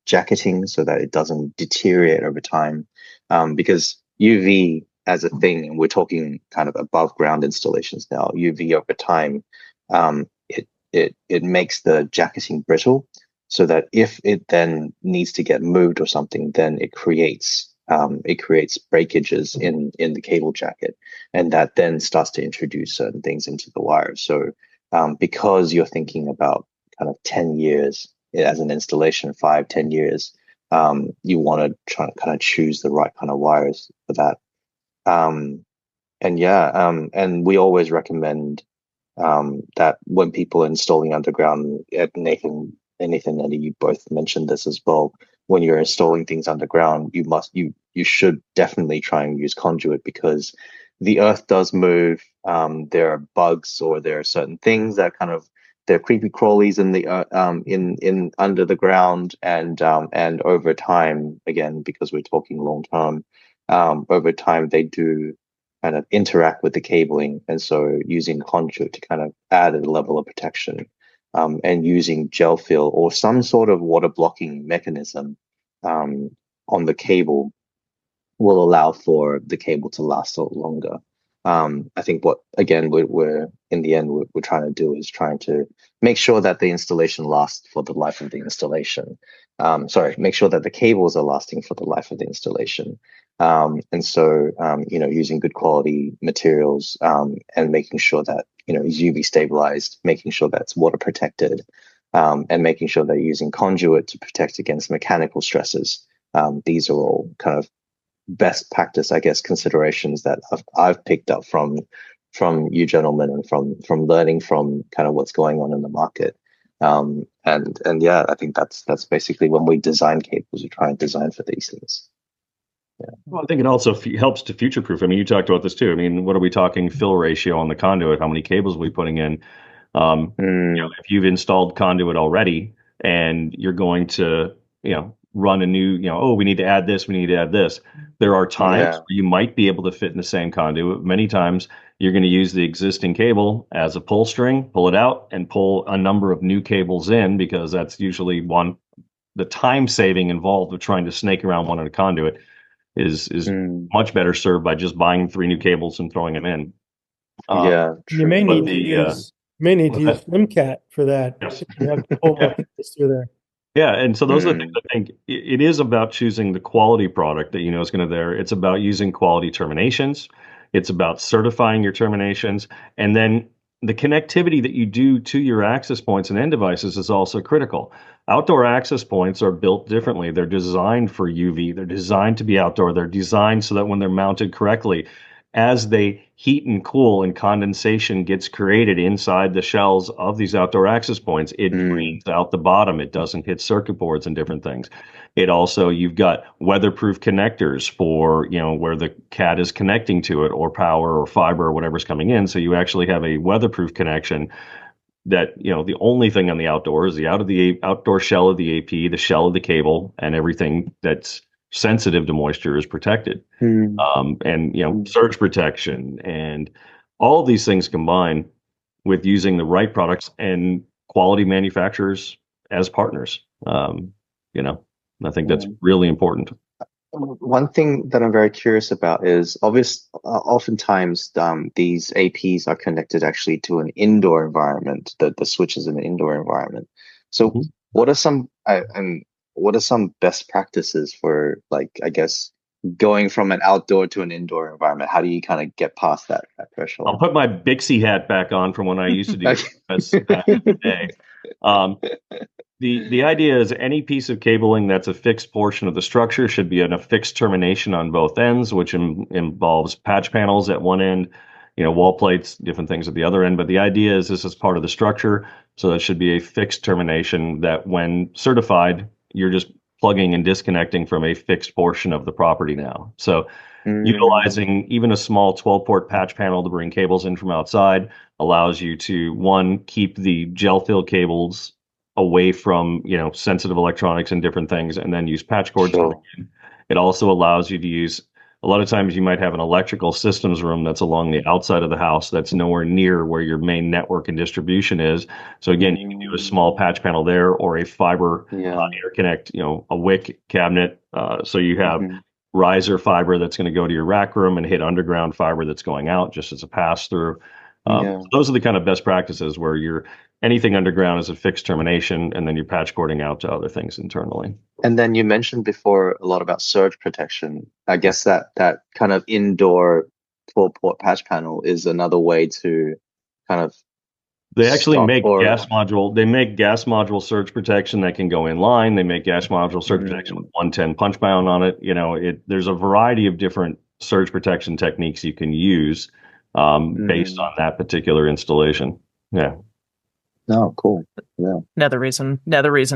jacketing so that it doesn't deteriorate over time, because UV as a thing, and we're talking kind of above ground installations now, UV over time, it makes the jacketing brittle, so that if it then needs to get moved or something, then it creates breakages in the cable jacket, and that then starts to introduce certain things into the wire. So because you're thinking about kind of 10 years as an installation, 5-10 years, you want to try to kind of choose the right kind of wires for that. And we always recommend that when people are installing underground, Nathan, and you both mentioned this as well. When you're installing things underground, you should definitely try and use conduit, because the earth does move. There are bugs, or there are certain things that kind of, they're creepy crawlies in the in under the ground, and over time, again, because we're talking long term, over time they do kind of interact with the cabling, and so using conduit to kind of add a level of protection, and using gel fill or some sort of water blocking mechanism on the cable will allow for the cable to last a lot longer. I think what, again, we're in the end, we're trying to do is trying to make sure that the installation lasts for the life of the installation. Make sure that the cables are lasting for the life of the installation. And so, using good quality materials, and making sure that, it's UV stabilized, making sure that's water protected, and making sure that you're using conduit to protect against mechanical stresses. These are all kind of best practice, I guess, considerations that I've picked up from you gentlemen, and from learning from kind of what's going on in the market. And yeah, I think that's basically when we design cables, we try and design for these things. Yeah. Well, I think it also helps to future-proof. I mean, you talked about this too. I mean, what are we talking fill ratio on the conduit? How many cables are we putting in? If you've installed conduit already and you're going to, run a new, we need to add this, we need to add this. There are times where you might be able to fit in the same conduit. Many times you're going to use the existing cable as a pull string, pull it out, and pull a number of new cables in, because that's usually the time saving involved with trying to snake around one in a conduit is much better served by just buying 3 new cables and throwing them in. You may need to use SlimCat for that. Yes. You have to pull more cables through there. Yeah, and so those are the things. I think it is about choosing the quality product that is going to there. It's about using quality terminations. It's about certifying your terminations, and then the connectivity that you do to your access points and end devices is also critical. Outdoor access points are built differently. They're designed for UV. They're designed to be outdoor. They're designed so that when they're mounted correctly, as they heat and cool and condensation gets created inside the shells of these outdoor access points, it drains out the bottom. It doesn't hit circuit boards and different things. It also, you've got weatherproof connectors for, where the CAT is connecting to it, or power or fiber or whatever's coming in. So you actually have a weatherproof connection that, the only thing on the outdoor is the outdoor shell of the AP, the shell of the cable, and everything that's sensitive to moisture is protected. And surge protection and all of these things combined with using the right products and quality manufacturers as partners. I think that's really important. One thing that I'm very curious about is oftentimes these APs are connected actually to an indoor environment, the switches in an indoor environment. So what are some best practices for, like, I guess, going from an outdoor to an indoor environment? How do you kind of get past that threshold? I'll put my Bixie hat back on from when I used to do this back in the day. The idea is any piece of cabling that's a fixed portion of the structure should be in a fixed termination on both ends, which involves patch panels at one end, wall plates, different things at the other end. But the idea is this is part of the structure, so that should be a fixed termination that when certified, you're just plugging and disconnecting from a fixed portion of the property now. So utilizing even a small 12-port patch panel to bring cables in from outside allows you to, one, keep the gel-filled cables away from, sensitive electronics and different things, and then use patch cords. Sure. It also allows you to use, a lot of times you might have an electrical systems room that's along the outside of the house that's nowhere near where your main network and distribution is. So again, you can do a small patch panel there or a fiber interconnect, a wick cabinet. So you have riser fiber that's going to go to your rack room and hit underground fiber that's going out just as a pass through. So those are the kind of best practices where anything underground is a fixed termination, and then you're patch cording out to other things internally. And then you mentioned before a lot about surge protection. I guess that kind of indoor 12-port patch panel is another way to kind of. They actually make gas module. They make gas module surge protection that can go in line. They make gas module surge protection with 110 punch bound on it. There's a variety of different surge protection techniques you can use based on that particular installation. Yeah. Oh, cool. Yeah. Another reason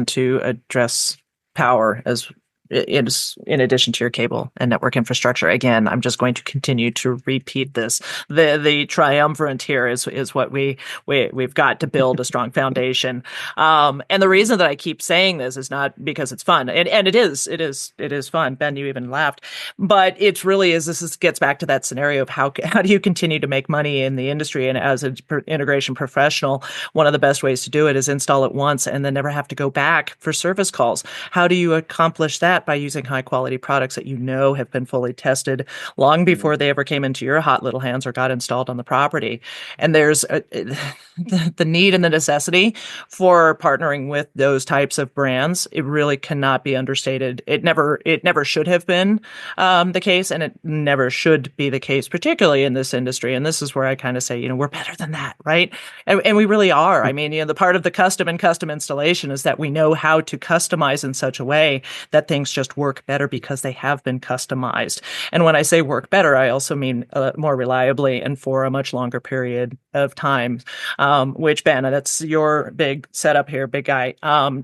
to address power as is in addition to your cable and network infrastructure. Again, I'm just going to continue to repeat this. The triumvirate here is what we've got to build a strong foundation. And the reason that I keep saying this is not because it's fun, and it is fun. Ben, you even laughed, but it really is. This gets back to that scenario of how do you continue to make money in the industry? And as an integration professional, one of the best ways to do it is install it once and then never have to go back for service calls. How do you accomplish that? By using high quality products that have been fully tested long before they ever came into your hot little hands or got installed on the property. And there's the need and the necessity for partnering with those types of brands. It really cannot be understated. It never should have been the case, and it never should be the case, particularly in this industry. And this is where I kind of say, we're better than that, right? And we really are. I mean, the part of the custom installation is that we know how to customize in such a way that things just work better because they have been customized. And when I say work better, I also mean more reliably and for a much longer period of time, which, Ben, that's your big setup here, big guy.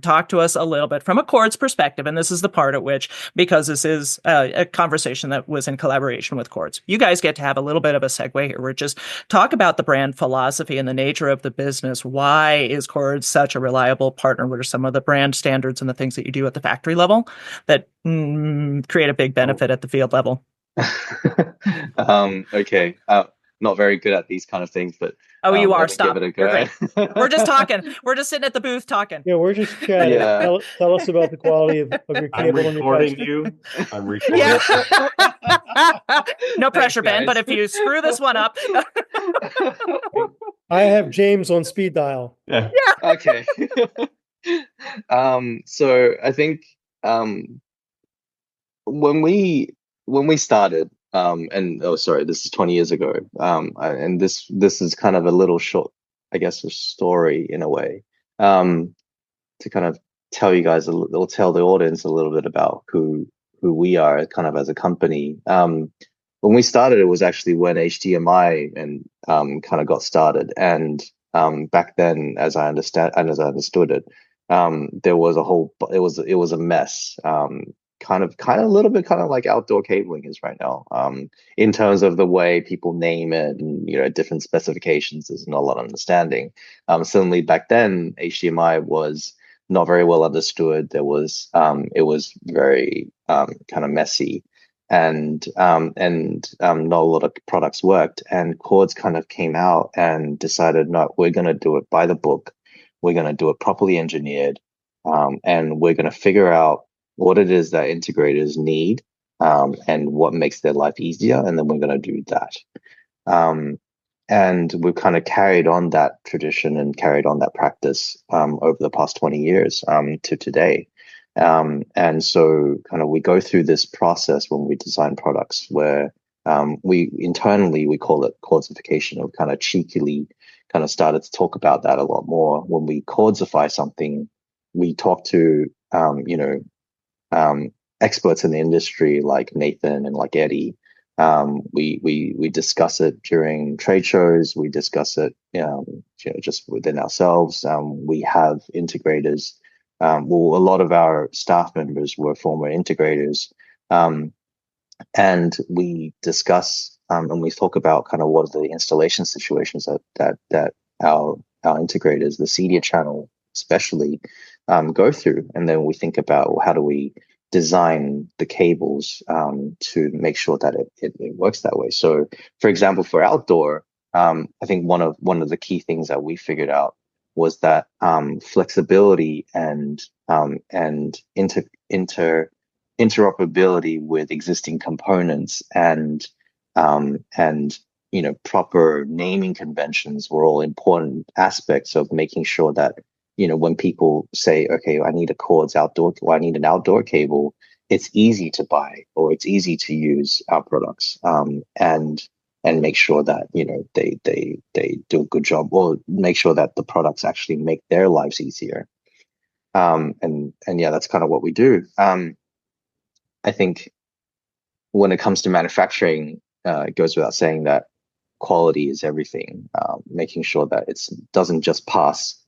Talk to us a little bit from a Chords perspective. And this is the part at which, because this is a conversation that was in collaboration with Chords, you guys get to have a little bit of a segue here. We're just talk about the brand philosophy and the nature of the business. Why is Chords such a reliable partner? What are some of the brand standards and the things that you do at the factory level that create a big benefit at the field level? Okay. Not very good at these kind of things, but you are. Stop. Give it a go. We're just talking. We're just sitting at the booth talking. Yeah, we're just chatting. Yeah. Tell us about the quality of your cable. I'm recording you. I'm recording. Yeah. No pressure, Ben. But if you screw this one up, I have James on speed dial. Yeah. Okay. So I think when we started, this is 20 years ago, and this is kind of a little short, I guess, a story in a way, to kind of tell you guys or tell the audience a little bit about who we are kind of as a company. When we started, it was actually when HDMI and kind of got started, and back then, as I understood it, there was it was a mess. Kind of a little bit kind of like outdoor cabling is right now, in terms of the way people name it and different specifications. There's not a lot of understanding. Certainly back then, HDMI was not very well understood. It was very kind of messy, and not a lot of products worked. And Chords kind of came out and decided, no, we're going to do it by the book. We're going to do it properly engineered, and we're going to figure out what it is that integrators need, and what makes their life easier, and then we're going to do that. And we've kind of carried on that tradition and carried on that practice over the past 20 years to today. And so kind of we go through this process when we design products where we call it chordsification, or kind of cheekily kind of started to talk about that a lot more. When we chordsify something, we talk to experts in the industry like Nathan and like Eddie. We discuss it during trade shows. We discuss it, just within ourselves. We have integrators. A lot of our staff members were former integrators, and we discuss and we talk about kind of what are the installation situations that our integrators, the CEDIA channel especially, go through, and then we think about, well, how do we design the cables to make sure that it works that way. So, for example, for outdoor, I think one of the key things that we figured out was that flexibility and interoperability with existing components and proper naming conventions were all important aspects of making sure that, when people say, okay, I need a Cords outdoor, or I need an outdoor cable, it's easy to buy or it's easy to use our products, and make sure that, they do a good job, or make sure that the products actually make their lives easier. And yeah, that's kind of what we do. I think when it comes to manufacturing, it goes without saying that quality is everything. Making sure that it doesn't just pass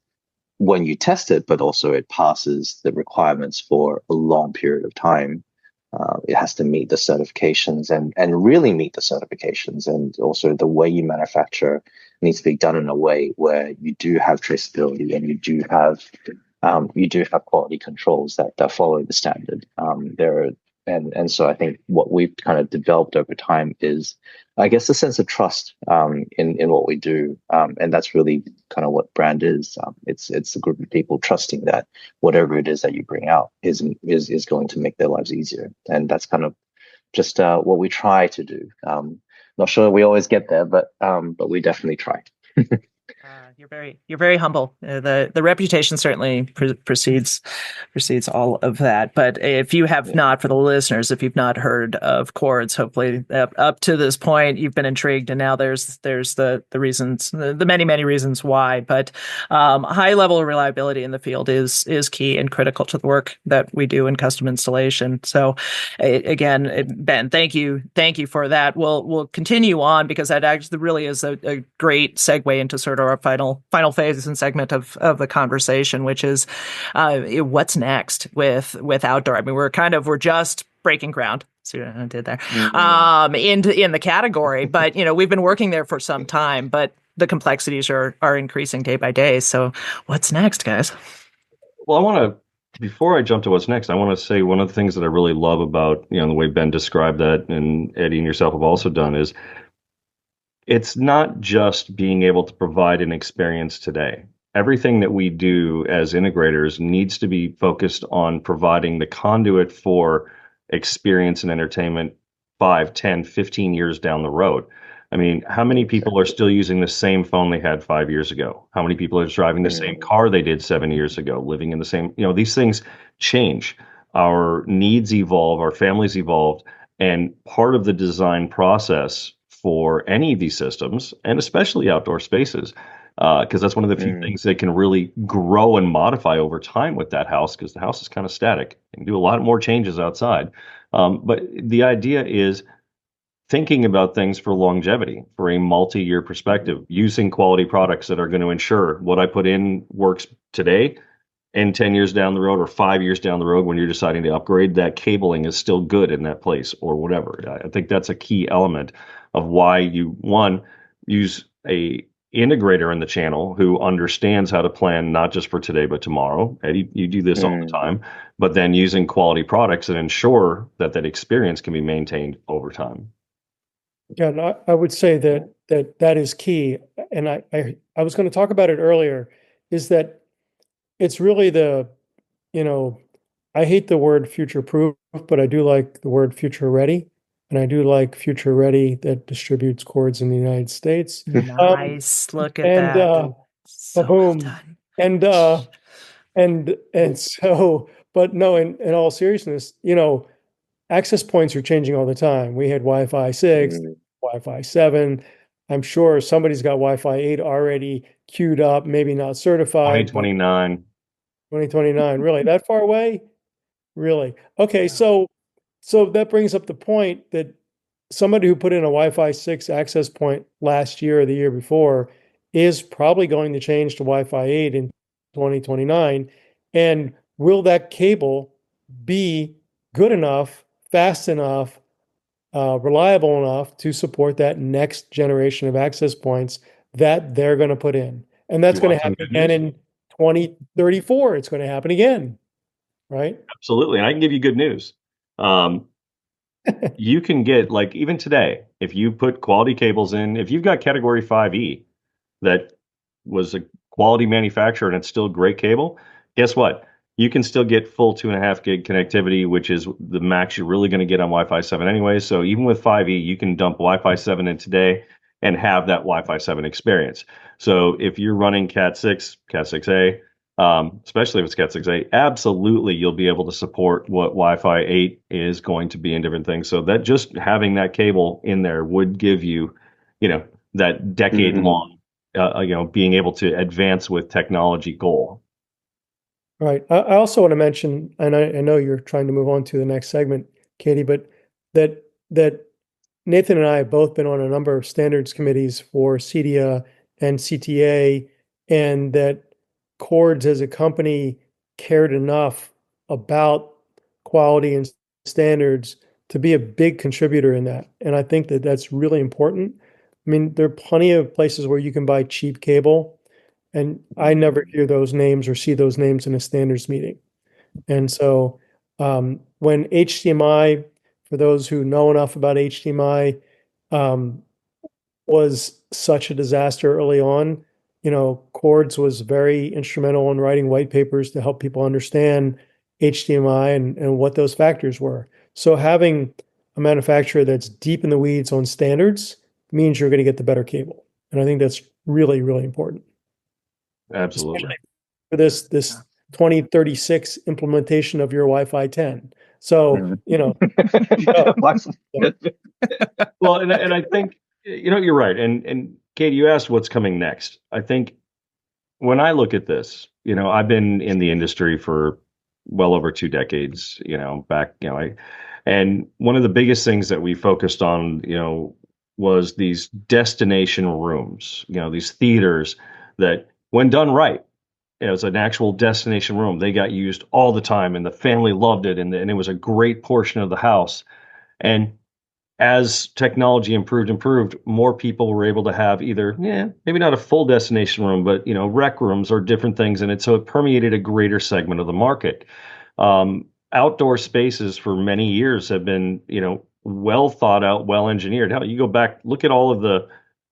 when you test it, but also it passes the requirements for a long period of time. It has to meet the certifications and really meet the certifications. And also the way you manufacture needs to be done in a way where you do have traceability and you do have quality controls that follow the standard. So I think what we've kind of developed over time is, I guess, a sense of trust in what we do, and that's really kind of what brand is. It's a group of people trusting that whatever it is that you bring out is going to make their lives easier, and that's kind of just what we try to do. Not sure we always get there, but we definitely try. You're very humble. The reputation certainly precedes all of that. But if you have not, for the listeners, if you've not heard of Cords, hopefully up to this point you've been intrigued, and now there's the reasons, the many reasons why. But high level of reliability in the field is key and critical to the work that we do in custom installation. So again, Ben, thank you for that. We'll continue on, because that actually really is a great segue into sort of our final phase and segment of the conversation, which is what's next with outdoor. I mean, we're just breaking ground. See what I did there? Mm-hmm. In the category, but we've been working there for some time, but the complexities are increasing day by day. So what's next, guys? Well, before I jump to what's next, I want to say one of the things that I really love about the way Ben described that, and Eddie and yourself have also done, is it's not just being able to provide an experience today. Everything that we do as integrators needs to be focused on providing the conduit for experience and entertainment 5, 10, 15 years down the road. I mean, how many people are still using the same phone they had 5 years ago? How many people are driving the same car they did 7 years ago, living in the same, these things change. Our needs evolve, our families evolve, and part of the design process for any of these systems, and especially outdoor spaces, because that's one of the few things that can really grow and modify over time with that house, because the house is kind of static. You can do a lot more changes outside. But the idea is thinking about things for longevity, for a multi-year perspective, using quality products that are going to ensure what I put in works today, and 10 years down the road or 5 years down the road, when you're deciding to upgrade, that cabling is still good in that place or whatever. I think that's a key element of why you, one, use a integrator in the channel who understands how to plan not just for today but tomorrow. Eddie, you do this all the time, but then using quality products that ensure that experience can be maintained over time. Yeah, and I would say that is key. And I was going to talk about it earlier, is that it's really I hate the word future proof, but I do like the word future ready. And I do like future ready that distributes Cords in the United States. Nice. Look at that. So boom. Well And so, but no, in all seriousness, access points are changing all the time. We had Wi-Fi 6, Wi-Fi 7. I'm sure somebody's got Wi-Fi 8 already queued up, maybe not certified. 2029. 2029. Really? That far away? Really? Okay, so that brings up the point that somebody who put in a Wi-Fi 6 access point last year or the year before is probably going to change to Wi-Fi 8 in 2029. And will that cable be good enough, fast enough, reliable enough to support that next generation of access points that they're going to put in? And that's You going want to some happen good again news? in 2034. It's going to happen again, right? Absolutely. And I can give you good news. Um, you can get, like, even today, if you put quality cables in, if you've got category 5E that was a quality manufacturer and it's still great cable, guess what? You can still get full 2.5 gig connectivity, which is the max you're really going to get on Wi-Fi 7 anyway. So even with 5E, you can dump Wi-Fi 7 in today and have that Wi-Fi 7 experience. So if you're running Cat 6, Cat 6A, especially if it's Cat 6A, absolutely you'll be able to support what Wi-Fi 8 is going to be in different things. So that just having that cable in there would give you, that decade long, being able to advance with technology goal. Right. I also want to mention, and I know you're trying to move on to the next segment, Katie, but that Nathan and I have both been on a number of standards committees for CEDIA and CTA, and that Cords as a company cared enough about quality and standards to be a big contributor in that. And I think that that's really important. I mean, there are plenty of places where you can buy cheap cable, and I never hear those names or see those names in a standards meeting. And so when HDMI, for those who know enough about HDMI, was such a disaster early on, Cords was very instrumental in writing white papers to help people understand HDMI and what those factors were. So having a manufacturer that's deep in the weeds on standards means you're going to get the better cable. And I think that's really, really important. Absolutely. Especially for this 2036 implementation of your Wi-Fi 10. So, Well, and I think, you're right. And Katie, you asked what's coming next. I think when I look at this, I've been in the industry for well over 2 decades, back, and one of the biggest things that we focused on, was these destination rooms, these theaters that, when done right, it was an actual destination room. They got used all the time and the family loved it. And it was a great portion of the house. And as technology improved, more people were able to have either, maybe not a full destination room, but rec rooms or different things, and so it permeated a greater segment of the market. Outdoor spaces for many years have been, well thought out, well engineered. How you go back, look at all of the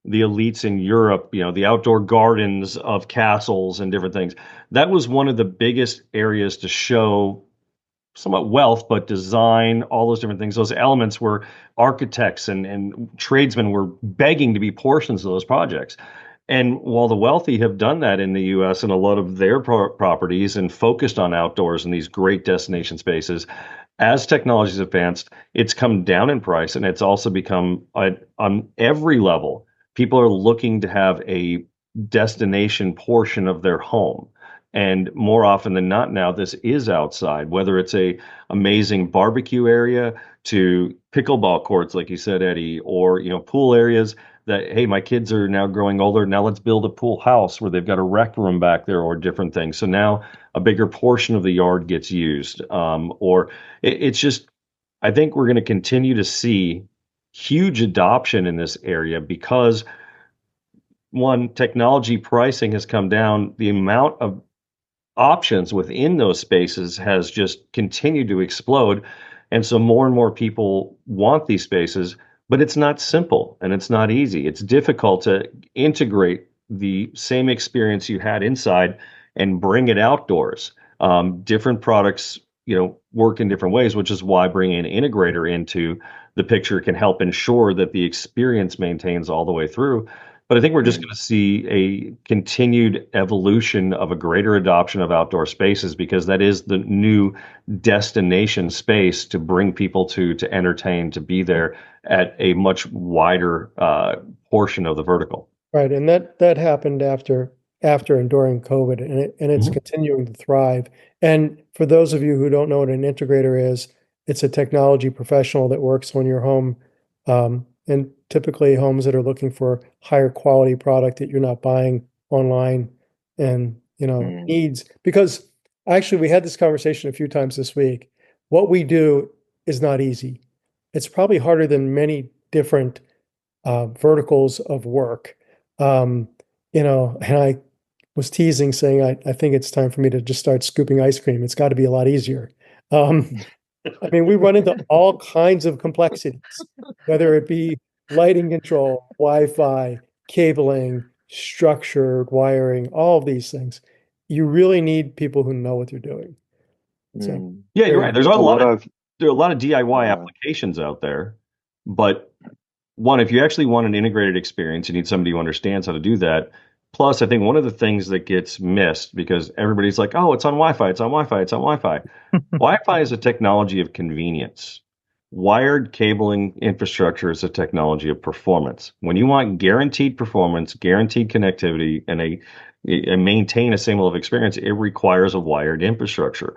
elites in Europe, the outdoor gardens of castles and different things. That was one of the biggest areas to show somewhat wealth, but design, all those different things. Those elements were architects and tradesmen were begging to be portions of those projects. And while the wealthy have done that in the US and a lot of their properties and focused on outdoors and these great destination spaces, as technology's advanced, it's come down in price and it's also become on every level, people are looking to have a destination portion of their home. And more often than not now, this is outside, whether it's a amazing barbecue area to pickleball courts, like you said, Eddie, or pool areas that, hey, my kids are now growing older. Now let's build a pool house where they've got a rec room back there or different things. So now a bigger portion of the yard gets used. It's just, I think we're going to continue to see huge adoption in this area because one, technology pricing has come down. The amount of options within those spaces has just continued to explode. And so more and more people want these spaces, but it's not simple and it's not easy. It's difficult to integrate the same experience you had inside and bring it outdoors. Different products, work in different ways, which is why bringing an integrator into the picture can help ensure that the experience maintains all the way through. But I think we're just going to see a continued evolution of a greater adoption of outdoor spaces because that is the new destination space to bring people to entertain, to be there at a much wider portion of the vertical. Right, and that happened after after and during COVID, and it's Mhm. continuing to thrive. And for those of you who don't know what an integrator is, it's a technology professional that works on your home, and typically homes that are looking for higher quality product that you're not buying online and Mm, needs. Because actually, we had this conversation a few times this week. What we do is not easy. It's probably harder than many different verticals of work. Um, and I was teasing saying I think it's time for me to just start scooping ice cream. It's got to be a lot easier. Um, I mean, we run into all kinds of complexities, whether it be lighting control, Wi-Fi, cabling, structured wiring, all of these things. You really need people who know what they're doing. So mm. Yeah, you're very right. important. So what I've There are a lot of DIY yeah. applications out there, but one, if you actually want an integrated experience, you need somebody who understands how to do that. Plus, I think one of the things that gets missed because everybody's like, "Oh, it's on Wi-Fi, it's on Wi-Fi, it's on Wi-Fi." Wi-Fi is a technology of convenience. Wired cabling infrastructure is a technology of performance. When you want guaranteed performance, guaranteed connectivity, and maintain a same level of experience, it requires a wired infrastructure.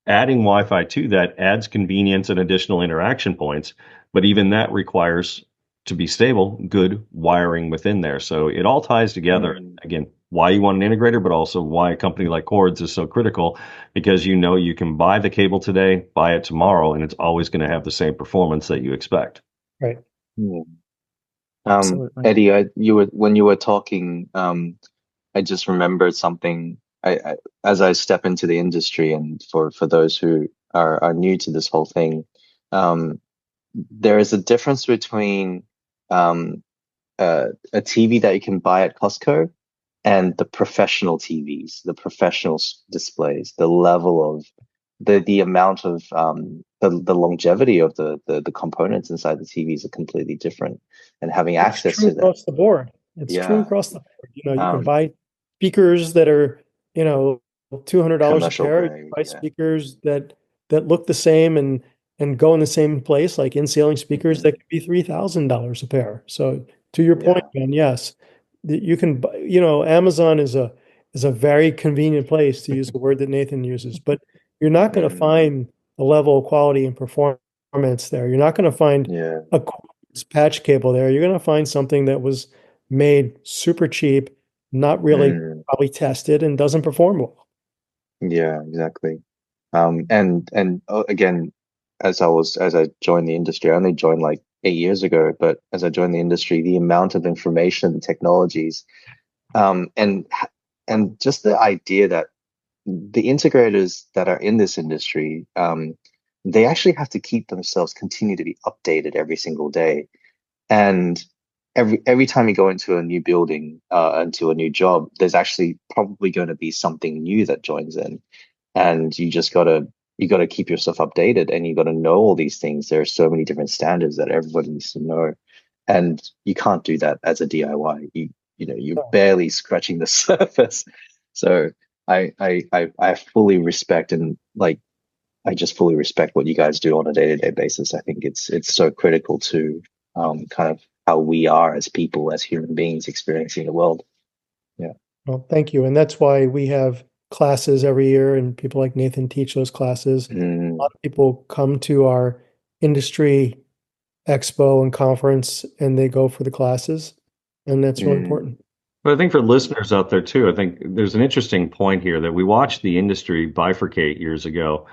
Adding Wi-Fi to that adds convenience and additional interaction points, but even that requires to be stable, good wiring within there. So it all ties together. Mm, Again, why you want an integrator, but also why a company like Cords is so critical because you can buy the cable today, buy it tomorrow, and it's always going to have the same performance that you expect. Right. yeah. Absolutely. Eddie, you were when you were talking, I just remembered something. As I step into the industry, and for those who are new to this whole thing, um, there is a difference between um, a TV that you can buy at Costco and the professional TVs, the professional displays, the level of the amount of the longevity of the components inside the TVs are completely different, and having It's access true to that, across the board. It's true yeah, across the board. You can um, buy speakers that are, $200 a commercial pair. You grade, can buy yeah. speakers that look the same and go in the same place, like in-ceiling speakers Mhm. that could be $3,000 a pair. So to your point, Yeah. Ben, yes, you can buy, Amazon is a very convenient place, to use the word that Nathan uses, but you're not going to Mm, find the level of quality and performance there. You're not going to find yeah. a patch cable there. You're going to find something that was made super cheap, not really Mm, probably tested, and doesn't perform well. yeah, exactly. And again, as I joined the industry, I only joined like 8 years ago, but as I joined the industry, the amount of information and technologies, um, and and just the idea that the integrators that are in this industry, they actually have to keep themselves continue to be updated every single day. And every time you go into a new building, into a new job, there's actually probably going to be something new that joins in, and you gotta keep yourself updated, and you gotta know all these things. There are so many different standards that everybody needs to know, and you can't do that as a DIY. You're So, barely scratching the surface. So I fully respect, and like I just fully respect what you guys do on a day-to-day basis. I think it's so critical to kind of how we are as people, as human beings experiencing the world. Yeah. well, thank you. And that's why we have classes every year, and people like Nathan teach those classes. A Mm, lot of people come to our industry expo and conference, and they go for the classes, and that's really mm, important. But I think for listeners out there too, I think there's an interesting point here that we watched the industry bifurcate years ago.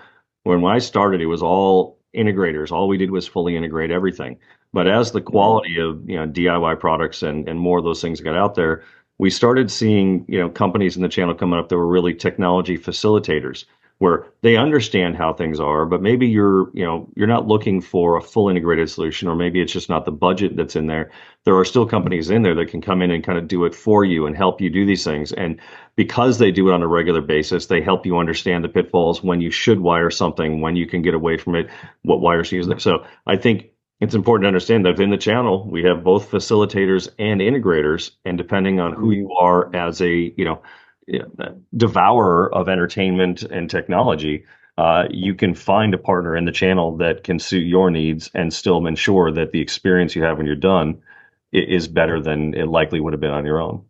When I started, it was all integrators. All we did was fully integrate everything. But as the mm, quality of DIY products and more of those things got out there, we started seeing companies in the channel coming up that were really technology facilitators, where they understand how things are, but maybe you're not looking for a full integrated solution, or maybe it's just not the budget that's in there. There are still companies in there that can come in and kind of do it for you and help you do these things. And because they do it on a regular basis, they help you understand the pitfalls, when you should wire something, when you can get away from it, what wires to use there. So I think it's important to understand that in the channel, we have both facilitators and integrators. And depending on who you mm. are as a, devourer of entertainment and technology, you can find a partner in the channel that can suit your needs and still ensure that the experience you have when you're done is better than it likely would have been on your own.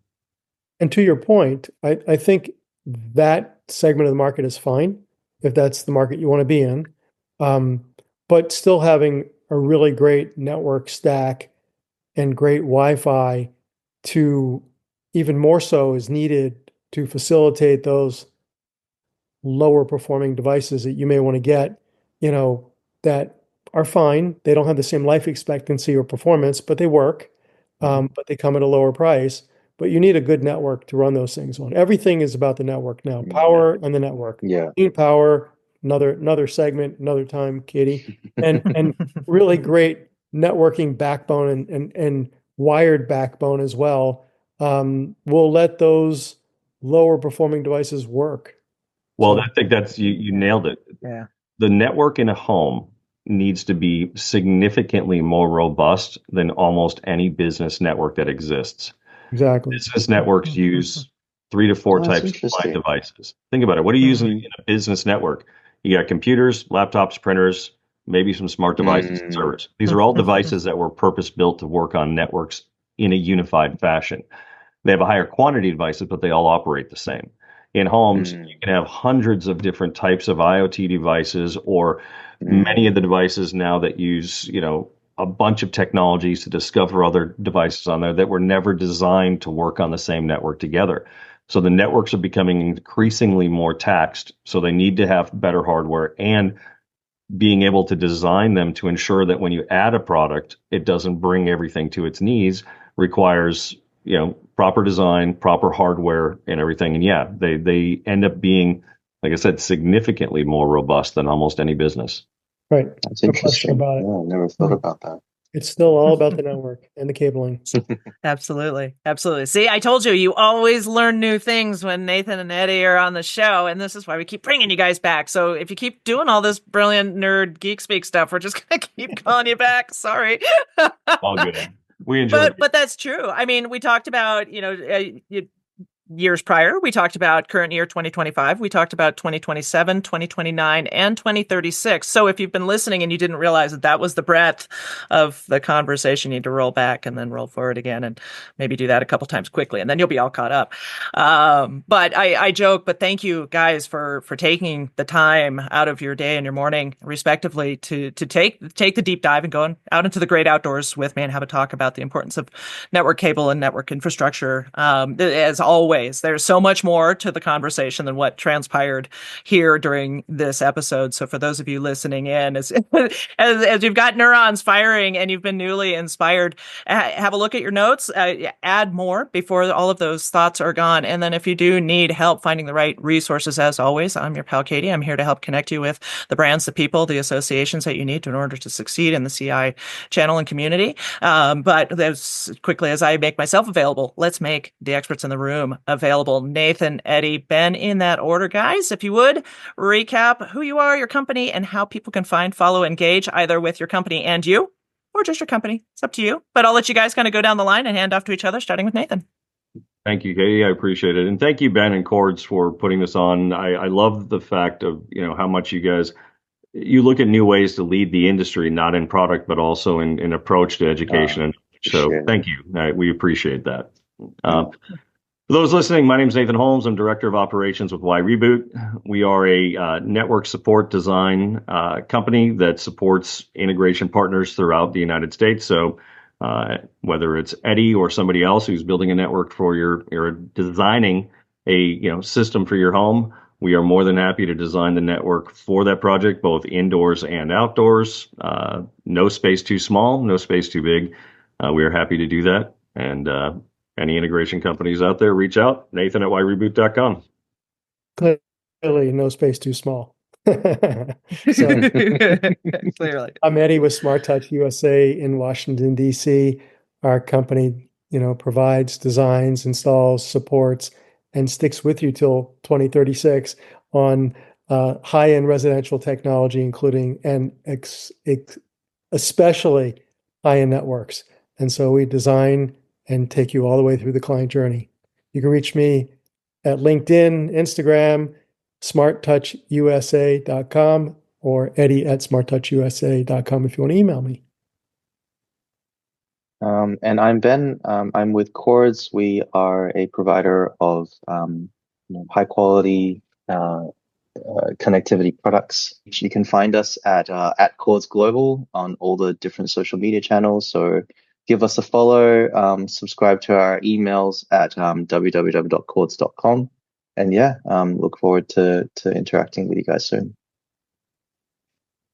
And to your point, I think that segment of the market is fine if that's the market you want to be in. But still having a really great network stack and great Wi-Fi to even more so is needed to facilitate those lower performing devices that you may want to get, that are fine. They don't have the same life expectancy or performance, but they work. But they come at a lower price. But you need a good network to run those things on. Everything is about the network now, power and the network. Yeah. Clean power, another segment, another time, Katie, and really great networking backbone and wired backbone as well. Will let those lower performing devices work. Well, So- I think that's you nailed it. Yeah. The network in a home needs to be significantly more robust than almost any business network that exists. Exactly. Business networks use 3 to 4 Oh, that's types of interesting. devices. Think about it. What are you using in a business network? You got computers, laptops, printers, maybe some smart devices and servers. These are all devices that were purpose built to work on networks in a unified fashion. They have a higher quantity of devices, but they all operate the same. In homes, you can have hundreds of different types of IoT devices, or many of the devices now that use, a bunch of technologies to discover other devices on there that were never designed to work on the same network together. So the networks are becoming increasingly more taxed. So they need to have better hardware and being able to design them to ensure that when you add a product, it doesn't bring everything to its knees, requires, proper design, proper hardware and everything. And yeah, they end up being, like I said, significantly more robust than almost any business. Right. That's No question interesting. about it. Yeah, I never thought about that. It's still all about the network and the cabling. Absolutely. Absolutely. See, I told you, you always learn new things when Nathan and Eddie are on the show. And this is why we keep bringing you guys back. So if you keep doing all this brilliant nerd geek speak stuff, we're just going to keep calling you back. Sorry. All good. We enjoy it. But that's true. I mean, we talked about, years prior, we talked about current year 2025. We talked about 2027, 2029, and 2036. So if you've been listening and you didn't realize that was the breadth of the conversation, you need to roll back and then roll forward again and maybe do that a couple times quickly, and then you'll be all caught up. But I joke, but thank you guys for taking the time out of your day and your morning, respectively, to take the deep dive and go out into the great outdoors with me and have a talk about the importance of network cable and network infrastructure. As always, there's so much more to the conversation than what transpired here during this episode. So for those of you listening in, as you've got neurons firing and you've been newly inspired, have a look at your notes, add more before all of those thoughts are gone. And then if you do need help finding the right resources, as always, I'm your pal Katie. I'm here to help connect you with the brands, the people, the associations that you need in order to succeed in the CI channel and community. But as quickly as I make myself available, let's make the experts in the room available. Nathan, Eddie, Ben, in that order, guys. If you would recap who you are, your company, and how people can find, follow, engage either with your company and you, or just your company. It's up to you. But I'll let you guys kind of go down the line and hand off to each other, starting with Nathan. Thank you, Katie. I appreciate it. And thank you, Ben and Cords, for putting this on. I love the fact of, how much you look at new ways to lead the industry, not in product, but also in approach to education. So thank you. We appreciate that. For those listening, my name is Nathan Holmes. I'm Director of Operations with YReboot. We are a network support design company that supports integration partners throughout the United States. So whether it's Eddie or somebody else who's building a network for you're designing a system for your home, we are more than happy to design the network for that project, both indoors and outdoors. No space too small, no space too big. We are happy to do that. And any integration companies out there, reach out. Nathan at yreboot.com. Clearly, no space too small. Clearly. I'm Eddie with Smart Touch USA in Washington, D.C. Our company, provides, designs, installs, supports, and sticks with you till 2036 on high-end residential technology, including and especially high-end networks. And so we design and take you all the way through the client journey. You can reach me at LinkedIn, Instagram, smarttouchusa.com, or Eddie at smarttouchusa.com if you want to email me. And I'm Ben. I'm with Chords. We are a provider of high quality connectivity products. You can find us at Chords Global on all the different social media channels. So give us a follow, subscribe to our emails at www.chords.com. And look forward to interacting with you guys soon.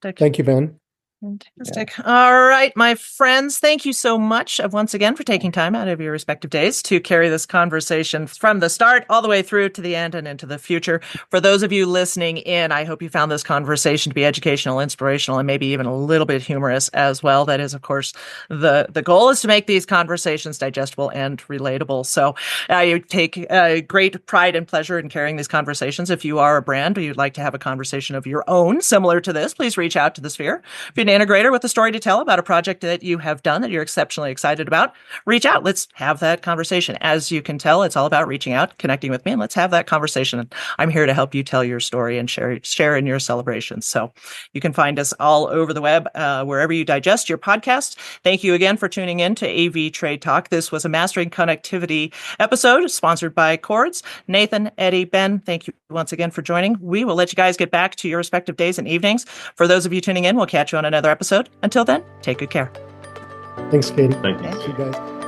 Thank you, Ben. Fantastic. Yeah. All right, my friends, thank you so much once again for taking time out of your respective days to carry this conversation from the start all the way through to the end and into the future. For those of you listening in, I hope you found this conversation to be educational, inspirational, and maybe even a little bit humorous as well. That is, of course, the goal is to make these conversations digestible and relatable. So you take great pride and pleasure in carrying these conversations. If you are a brand or you'd like to have a conversation of your own similar to this, please reach out to the Sphere. If you're an integrator with a story to tell about a project that you have done that you're exceptionally excited about, reach out. Let's have that conversation. As you can tell, it's all about reaching out, connecting with me, and let's have that conversation. I'm here to help you tell your story and share in your celebrations. So you can find us all over the web, wherever you digest your podcast. Thank you again for tuning in to AV Trade Talk. This was a Mastering Connectivity episode sponsored by Chords. Nathan, Eddie, Ben, thank you once again for joining. We will let you guys get back to your respective days and evenings. For those of you tuning in, we'll catch you on another episode. Until then, take good care. Thanks, Katie. Thank you. See you guys.